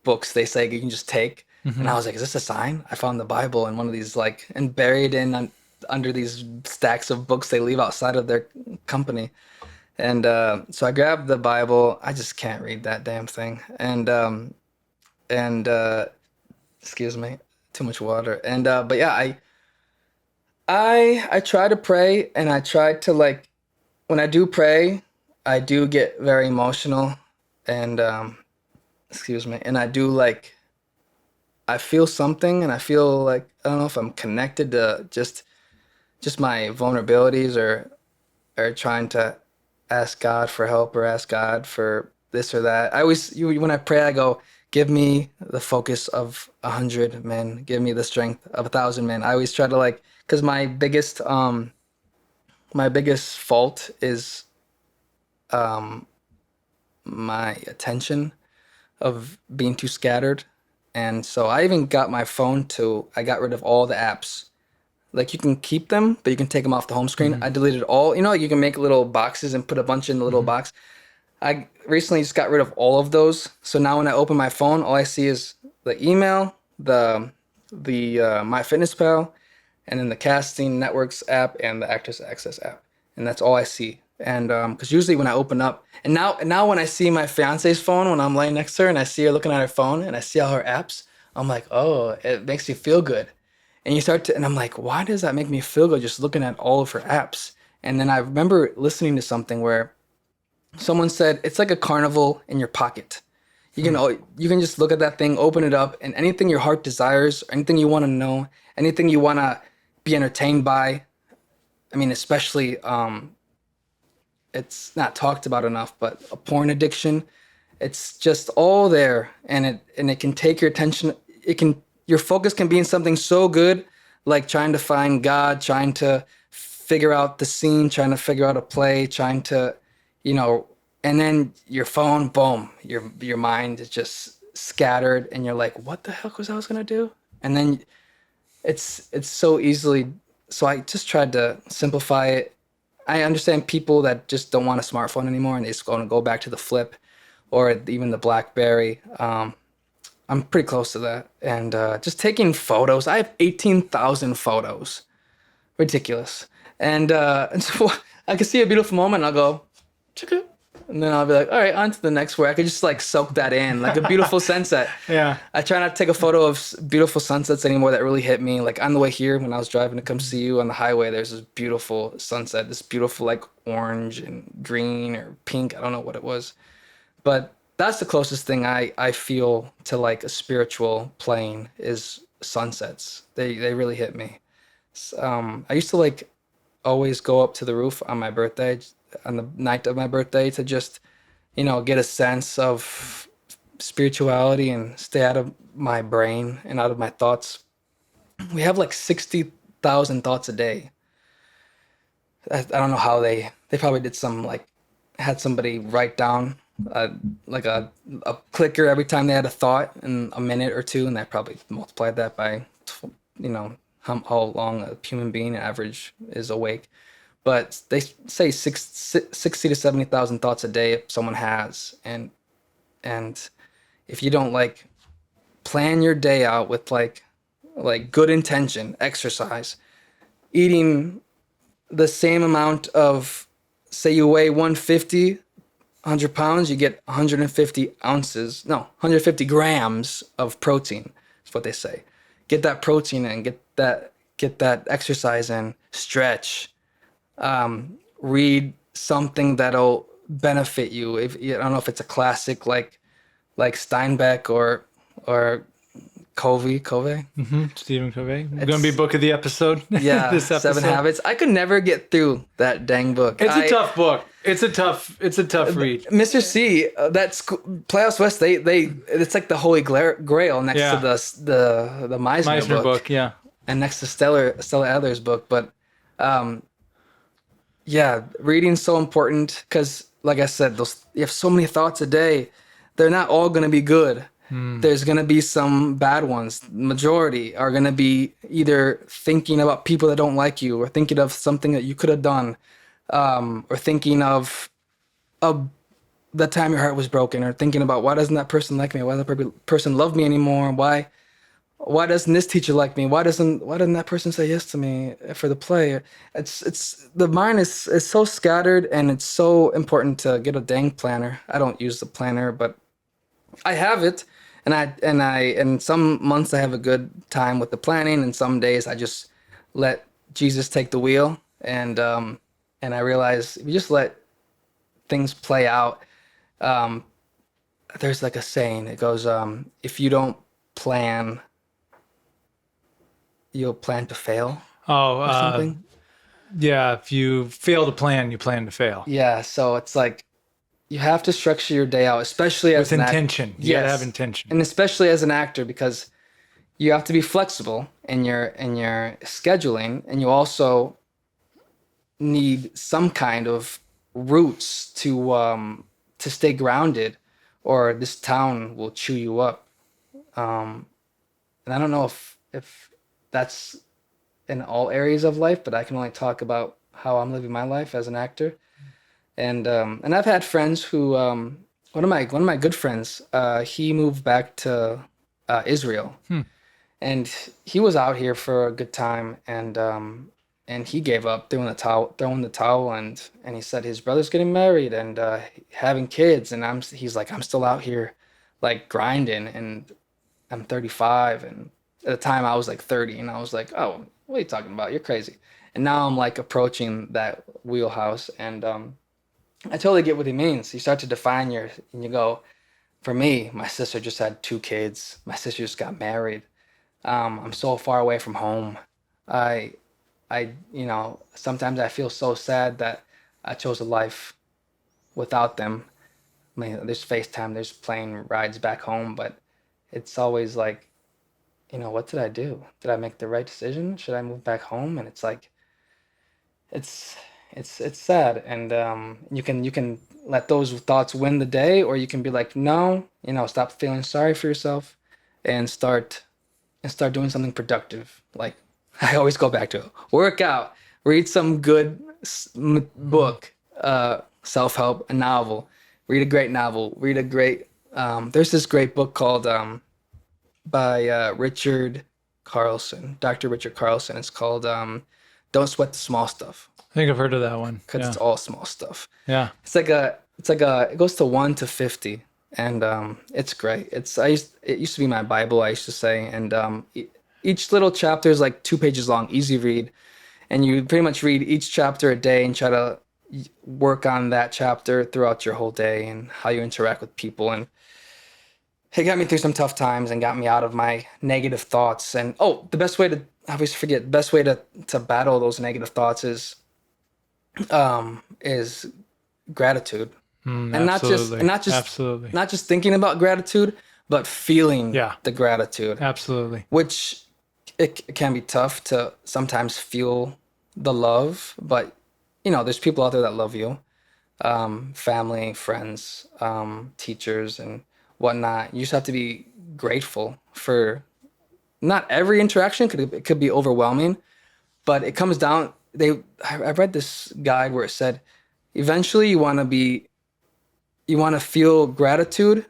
books they say you can just take. And I was like, is this a sign? I found the Bible in one of these like, and buried in under these stacks of books they leave outside of their company. And so I grabbed the Bible. I just can't read that damn thing. And excuse me, too much water. And but yeah, I try to pray, and I try to like, when I do pray, I do get very emotional, and excuse me, and I do like, I feel something, and I feel like, I don't know if I'm connected to just my vulnerabilities, or trying to ask God for help, or ask God for this or that. When I pray, I go, give me the focus of 100 men, give me the strength of 1,000 men. I always try to like, because my biggest fault is my attention of being too scattered. And so I even got my phone I got rid of all the apps. Like, you can keep them, but you can take them off the home screen. I deleted all, like you can make little boxes and put a bunch in the little box. I recently just got rid of all of those. So now when I open my phone, all I see is the email, the MyFitnessPal, and then the Casting Networks app and the Actors Access app. And that's all I see. And because usually when I open up, and now when I see my fiance's phone, when I'm laying next to her and I see her looking at her phone and I see all her apps, I'm like, oh, it makes me feel good. And and I'm like, why does that make me feel good just looking at all of her apps? And then I remember listening to something where someone said, it's like a carnival in your pocket. You can just look at that thing, open it up, and anything your heart desires, anything you want to know, anything you want to be entertained by. I mean, especially, it's not talked about enough, but a porn addiction, it's just all there, and it can take your attention. Your focus can be in something so good, like trying to find God, trying to figure out the scene, trying to figure out a play, trying to, and then your phone, boom, your mind is just scattered, and you're like, what the heck was I gonna do? And then it's so easily. So I just tried to simplify it. I understand people that just don't want a smartphone anymore, and they just want to go back to the flip, or even the BlackBerry. I'm pretty close to that. And just taking photos. I have 18,000 photos. Ridiculous. And so I can see a beautiful moment, and I'll go, chicka. And then I'll be like, all right, on to the next, where I could just like soak that in, like a beautiful sunset. Yeah. I try not to take a photo of beautiful sunsets anymore that really hit me. Like on the way here, when I was driving to come see you on the highway, there's this beautiful sunset, this beautiful like orange and green or pink. I don't know what it was. But that's the closest thing I feel to like a spiritual plane is sunsets. They really hit me. I used to like always go up to the roof on my birthday, on the night of my birthday, to just, get a sense of spirituality and stay out of my brain and out of my thoughts. We have like 60,000 thoughts a day. I don't know how they probably did some like, had somebody write down like a clicker every time they had a thought in a minute or two, and they probably multiplied that by, how long a human being average is awake. But they say 60 to 70,000 thoughts a day if someone has, and if you don't like plan your day out with like good intention, exercise, eating the same amount of, say you weigh 100 pounds, you get 150 grams of protein. That's what they say. Get that protein in, get that exercise in, stretch. Read something that'll benefit you. I don't know if it's a classic like Steinbeck or Covey. Stephen Covey. Going to be book of the episode. Yeah, This episode. 7 Habits. I could never get through that dang book. It's a tough book. It's a tough read. Mr. C, that's Playhouse West. They it's like the Holy Grail next to the Meisner book. Yeah. And next to Stella Adler's book. But yeah, reading's so important because, like I said, you have so many thoughts a day. They're not all going to be good. There's going to be some bad ones. Majority are going to be either thinking about people that don't like you, or thinking of something that you could have done, or thinking of the time your heart was broken, or thinking about why doesn't that person like me? Why doesn't that person love me anymore? Why doesn't this teacher like me? Why doesn't that person say yes to me for the play? It's the mind is so scattered, and it's so important to get a dang planner. I don't use the planner, but I have it, and some months I have a good time with the planning, and some days I just let Jesus take the wheel, and I realize if you just let things play out. There's like a saying. It goes, if you don't plan, you'll plan to fail. Oh, or something. Yeah. If you fail to plan, you plan to fail. Yeah. So it's like you have to structure your day out, especially as With intention. You gotta have intention. And especially as an actor, because you have to be flexible in your scheduling, and you also need some kind of roots to stay grounded, or this town will chew you up. And I don't know if that's in all areas of life, but I can only talk about how I'm living my life as an actor. And I've had friends who, one of my good friends, he moved back to Israel, and he was out here for a good time, and he gave up, throwing the towel, and he said his brother's getting married and having kids, and he's like, I'm still out here, like grinding, and I'm 35, and at the time I was like 30, and I was like, oh, what are you talking about? You're crazy. And now I'm like approaching that wheelhouse, and I totally get what he means. You start to define and you go, for me, my sister just had 2 kids. My sister just got married. I'm so far away from home. I sometimes I feel so sad that I chose a life without them. I mean, there's FaceTime, there's plane rides back home, but it's always like, what did I do? Did I make the right decision? Should I move back home? And it's like, it's sad, and you can let those thoughts win the day, or you can be like, no, stop feeling sorry for yourself, and start doing something productive. Like I always go back to it. Work out, read some good book, self-help, a novel, read a great novel, there's this great book called by Richard Carlson, Dr. Richard Carlson. It's called Don't Sweat the Small Stuff. I think I've heard of that one. Because it's all small stuff. Yeah. It goes to 1 to 50, and it's great. It used to be my Bible, I used to say, and each little chapter is like 2 pages long, easy read, and you pretty much read each chapter a day and try to work on that chapter throughout your whole day and how you interact with people. And it got me through some tough times and got me out of my negative thoughts. And the best way to battle those negative thoughts is gratitude. And Absolutely. not just thinking about gratitude, but feeling the gratitude. Absolutely. Which it can be tough to sometimes feel the love, but there's people out there that love you, family, friends, teachers, and whatnot. You just have to be grateful for. Not every interaction could be overwhelming, but it comes down. I read this guide where it said, eventually you want to feel gratitude,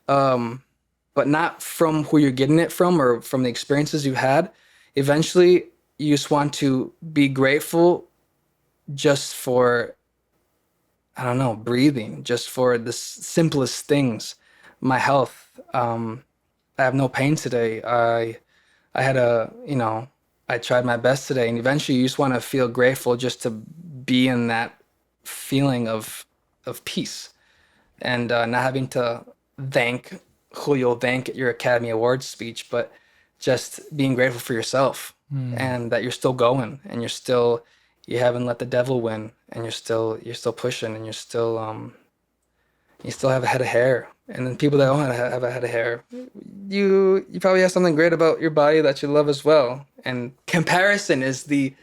but not from who you're getting it from or from the experiences you had. Eventually, you just want to be grateful just for, I don't know, breathing, just for the simplest things. My health. I have no pain today. I tried my best today, and eventually you just want to feel grateful just to be in that feeling of peace, and not having to thank who you'll thank at your Academy Awards speech, but just being grateful for yourself and that you're still going and you haven't let the devil win, and you're still pushing, and you still have a head of hair. And then people that don't have a head of hair, you probably have something great about your body that you love as well. And comparison is the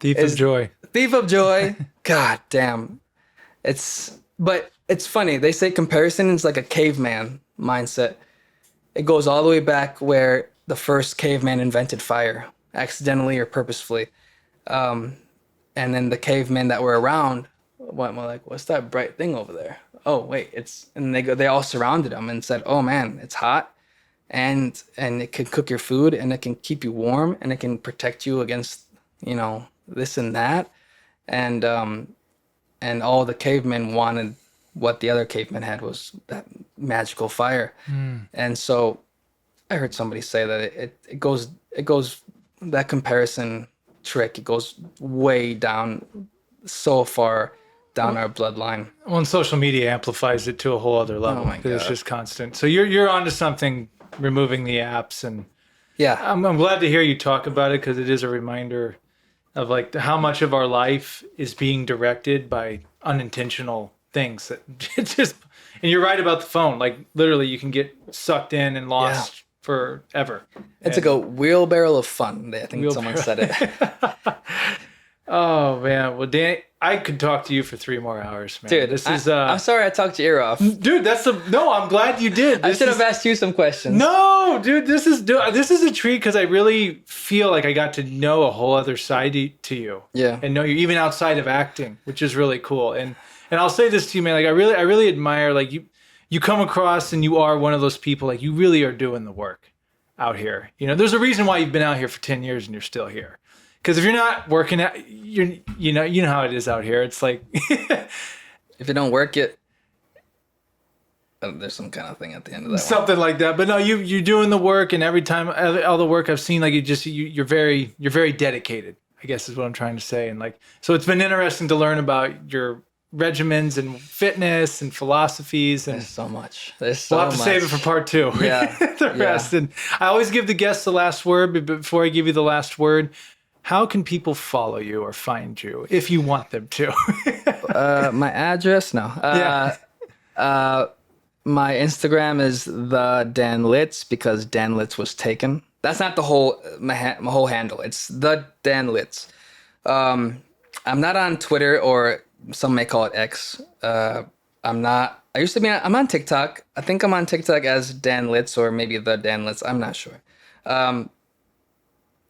Thief of joy. thief of joy. God damn. But it's funny. They say comparison is like a caveman mindset. It goes all the way back where the first caveman invented fire, accidentally or purposefully. And then the cavemen that were around went like, "What's that bright thing over there?" "Oh, wait, and they all surrounded him and said, "Oh man, it's hot, and it can cook your food, and it can keep you warm, and it can protect you against, this and that." And all the cavemen wanted what the other cavemen had, was that magical fire. And so I heard somebody say that it goes that comparison trick, it goes way down, so far down our bloodline. Well, and social media amplifies it to a whole other level, Oh my because it's God. just constant. So you're onto something, removing the apps, and Yeah. I'm glad to hear you talk about it, because it is a reminder of like how much of our life is being directed by unintentional things that it's just. And you're right about the phone. Like literally, you can get sucked in and lost forever. It's like a wheelbarrow of fun. I think someone said it. Oh man, well Dan, I could talk to you for 3 more hours, man. Dude, This is I'm sorry I talked your ear off. dude. I'm glad you did. I should have asked you some questions. No, dude, this is a treat, because I really feel like I got to know a whole other side to you. Yeah. And know you even outside of acting, which is really cool. And I'll say this to you, man. Like I really admire, like you come across, and you are one of those people, like you really are doing the work out here. There's a reason why you've been out here for 10 years and you're still here. Because if you're not working at, you know how it is out here. It's like If you don't work it, there's some kind of thing at the end of that something like that. But no, you're doing the work, and every time all the work I've seen, like you're very dedicated, I guess is what I'm trying to say. And like, so it's been interesting to learn about your regimens and fitness and philosophies, and There's so much. There's so we'll much. have to save it for part 2. Yeah. The rest. And I always give the guests the last word, but before I give you the last word, how can people follow you or find you if you want them to? My address? No. My Instagram is the Dan Litz, because Dan Litz was taken. That's not the whole my whole handle. It's the Dan Litz. I'm not on Twitter, or some may call it X. I'm not. I used to be. I'm on TikTok. I think I'm on TikTok as Dan Litz, or maybe the Dan Litz. I'm not sure.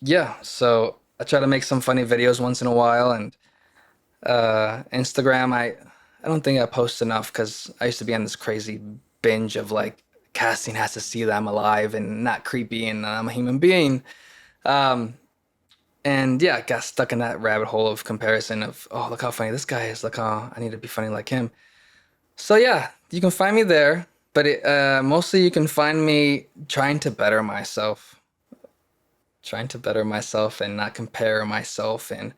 Yeah. So I try to make some funny videos once in a while, and Instagram. I don't think I post enough, because I used to be on this crazy binge of like, casting has to see that I'm alive and not creepy and I'm a human being. And yeah, I got stuck in that rabbit hole of comparison of, oh, look how funny this guy is. Look how I need to be funny like him. So yeah, you can find me there, but mostly you can find me trying to better myself. Trying to better myself and not compare myself. And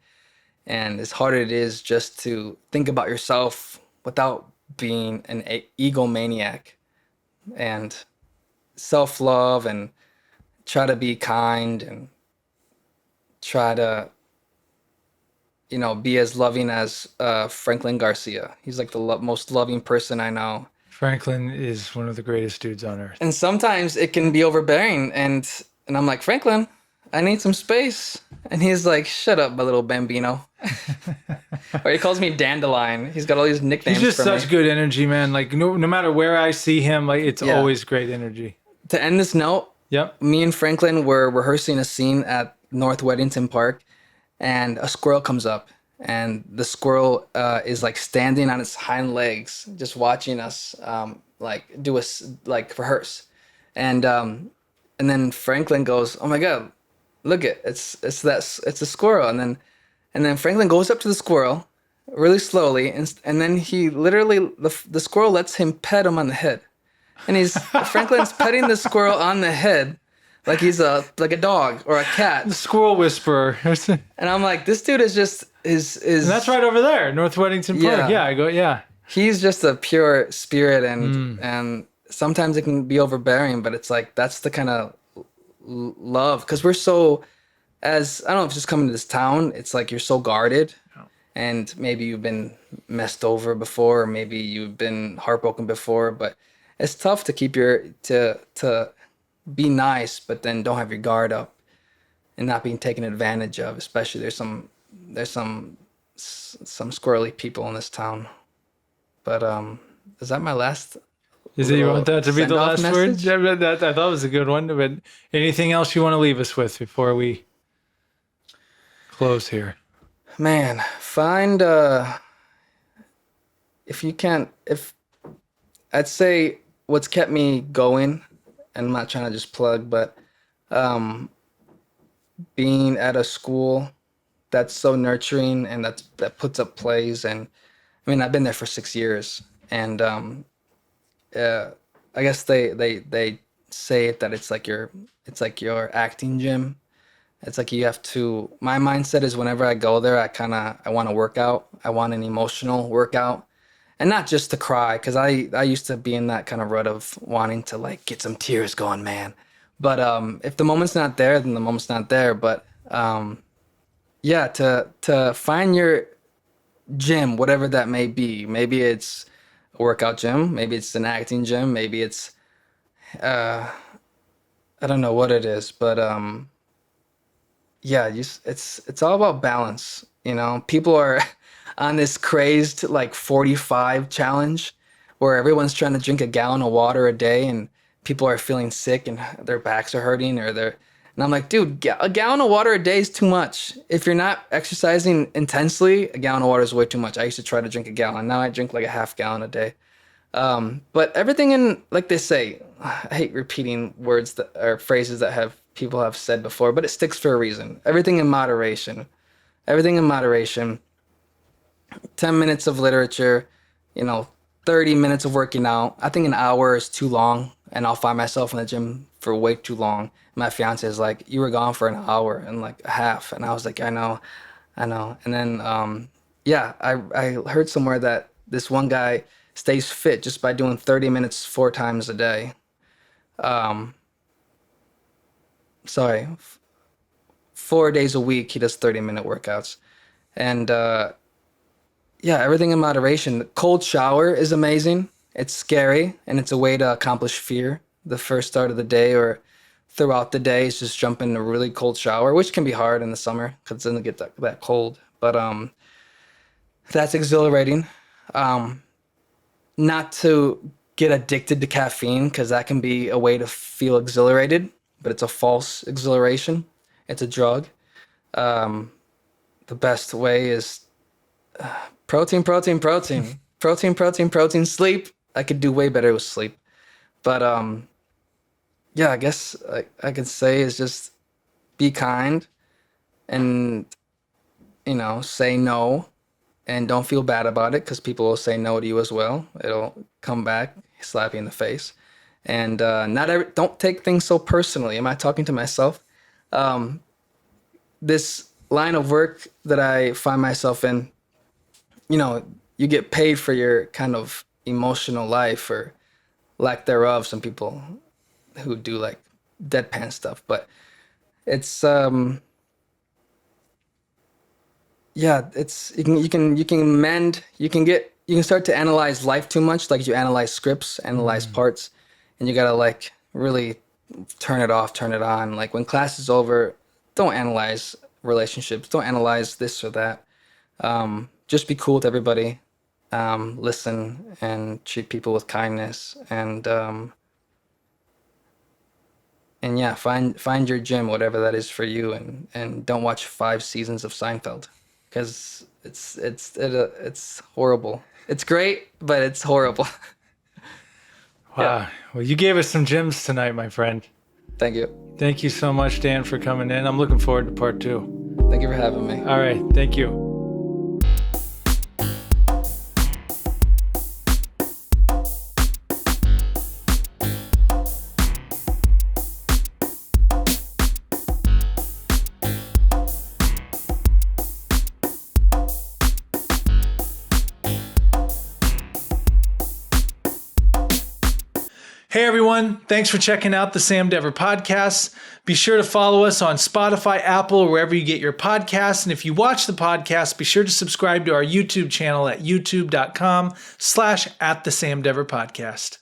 as hard as it is just to think about yourself without being an egomaniac, and self-love, and try to be kind, and try to, be as loving as Franklin Garcia. He's like the most loving person I know. Franklin is one of the greatest dudes on earth. And sometimes it can be overbearing, and I'm like, Franklin, I need some space. And he's like, shut up, my little bambino. Or he calls me Dandelion. He's got all these nicknames. He's just for such me. good energy, man. Like no matter where I see him, like it's Yeah. always great energy. To end this note, Yep. me and Franklin were rehearsing a scene at North Weddington Park, and a squirrel comes up, and the squirrel is like standing on its hind legs, just watching us rehearse, and then Franklin goes, "Oh my God, look it's a squirrel," and then Franklin goes up to the squirrel really slowly, and then he literally the squirrel lets him pet him on the head. And Franklin's petting the squirrel on the head like he's like a dog or a cat. The squirrel whisperer. And And I'm like, this dude is just that's right over there, North Weddington Park. Yeah. Yeah, I go, yeah. He's just a pure spirit, and sometimes it can be overbearing, but it's like that's the kind of love, because we're so, as I don't know if it's just coming to this town, it's like you're so guarded, and maybe you've been messed over before, or maybe you've been heartbroken before, but it's tough to keep to be nice, but then don't have your guard up and not being taken advantage of. Especially there's some squirrely people in this town. But is that my last? Is it, you want that to be the send-off last word? message? Yeah, but I thought it was a good one. But anything else you want to leave us with before we close here? Man, find if I'd say what's kept me going, and I'm not trying to just plug, but being at a school that's so nurturing and that puts up plays, and I mean I've been there for 6 years, and I guess they say it that it's like your acting gym. It's like you have to. My mindset is whenever I go there, I want to work out. I want an emotional workout, and not just to cry, because I used to be in that kind of rut of wanting to like get some tears going, man. But if the moment's not there, then the moment's not there. But yeah, to find your gym, whatever that may be. Maybe it's a workout gym. Maybe it's an acting gym. Maybe it's I don't know what it is, but yeah, it's all about balance. You know, people are on this crazed like 45 challenge where everyone's trying to drink a gallon of water a day, and people are feeling sick and their backs are hurting, and I'm like, dude, a gallon of water a day is too much. If you're not exercising intensely, a gallon of water is way too much. I used to try to drink a gallon. Now I drink like a half gallon a day. But everything in, like they say, I hate repeating words that or phrases that people have said before, but it sticks for a reason. Everything in moderation. Everything in moderation. 10 minutes of literature, 30 minutes of working out. I think an hour is too long, and I'll find myself in the gym for way too long. My fiance is like, you were gone for an hour and like a half. And I was like, I know. And then, yeah, I heard somewhere that this one guy stays fit just by doing 30 minutes 4 times a day. Sorry, 4 days a week, he does 30-minute workouts. And yeah, everything in moderation. The cold shower is amazing. It's scary, and it's a way to accomplish fear. The first start of the day or throughout the day is just jump in a really cold shower, which can be hard in the summer because it doesn't get that cold. But that's exhilarating. Not to get addicted to caffeine, because that can be a way to feel exhilarated, but it's a false exhilaration. It's a drug. The best way is protein, protein, protein, protein, protein, protein, sleep. I could do way better with sleep. But yeah, I guess I could say is just be kind and, say no, and don't feel bad about it, because people will say no to you as well. It'll come back, slap you in the face. And don't take things so personally. Am I talking to myself? This line of work that I find myself in, you get paid for your kind of emotional life or lack thereof. Some people who do like deadpan stuff, but it's yeah, it's you can mend, you can start to analyze life too much, like you analyze scripts, analyze parts, and you gotta like really turn it off, turn it on. Like when class is over, don't analyze relationships, don't analyze this or that. Just be cool with everybody, listen and treat people with kindness, and yeah, find your gym, whatever that is for you, and don't watch 5 seasons of Seinfeld, because it's horrible. It's great, but it's horrible. Wow. Yeah. Well, you gave us some gems tonight, my friend. Thank you. Thank you so much, Dan, for coming in. I'm looking forward to part 2. Thank you for having me. All right. Thank you. Hey everyone, thanks for checking out the Sam Dever podcast. Be sure to follow us on Spotify, Apple, or wherever you get your podcasts. And if you watch the podcast, be sure to subscribe to our YouTube channel at youtube.com/@the Sam Dever podcast.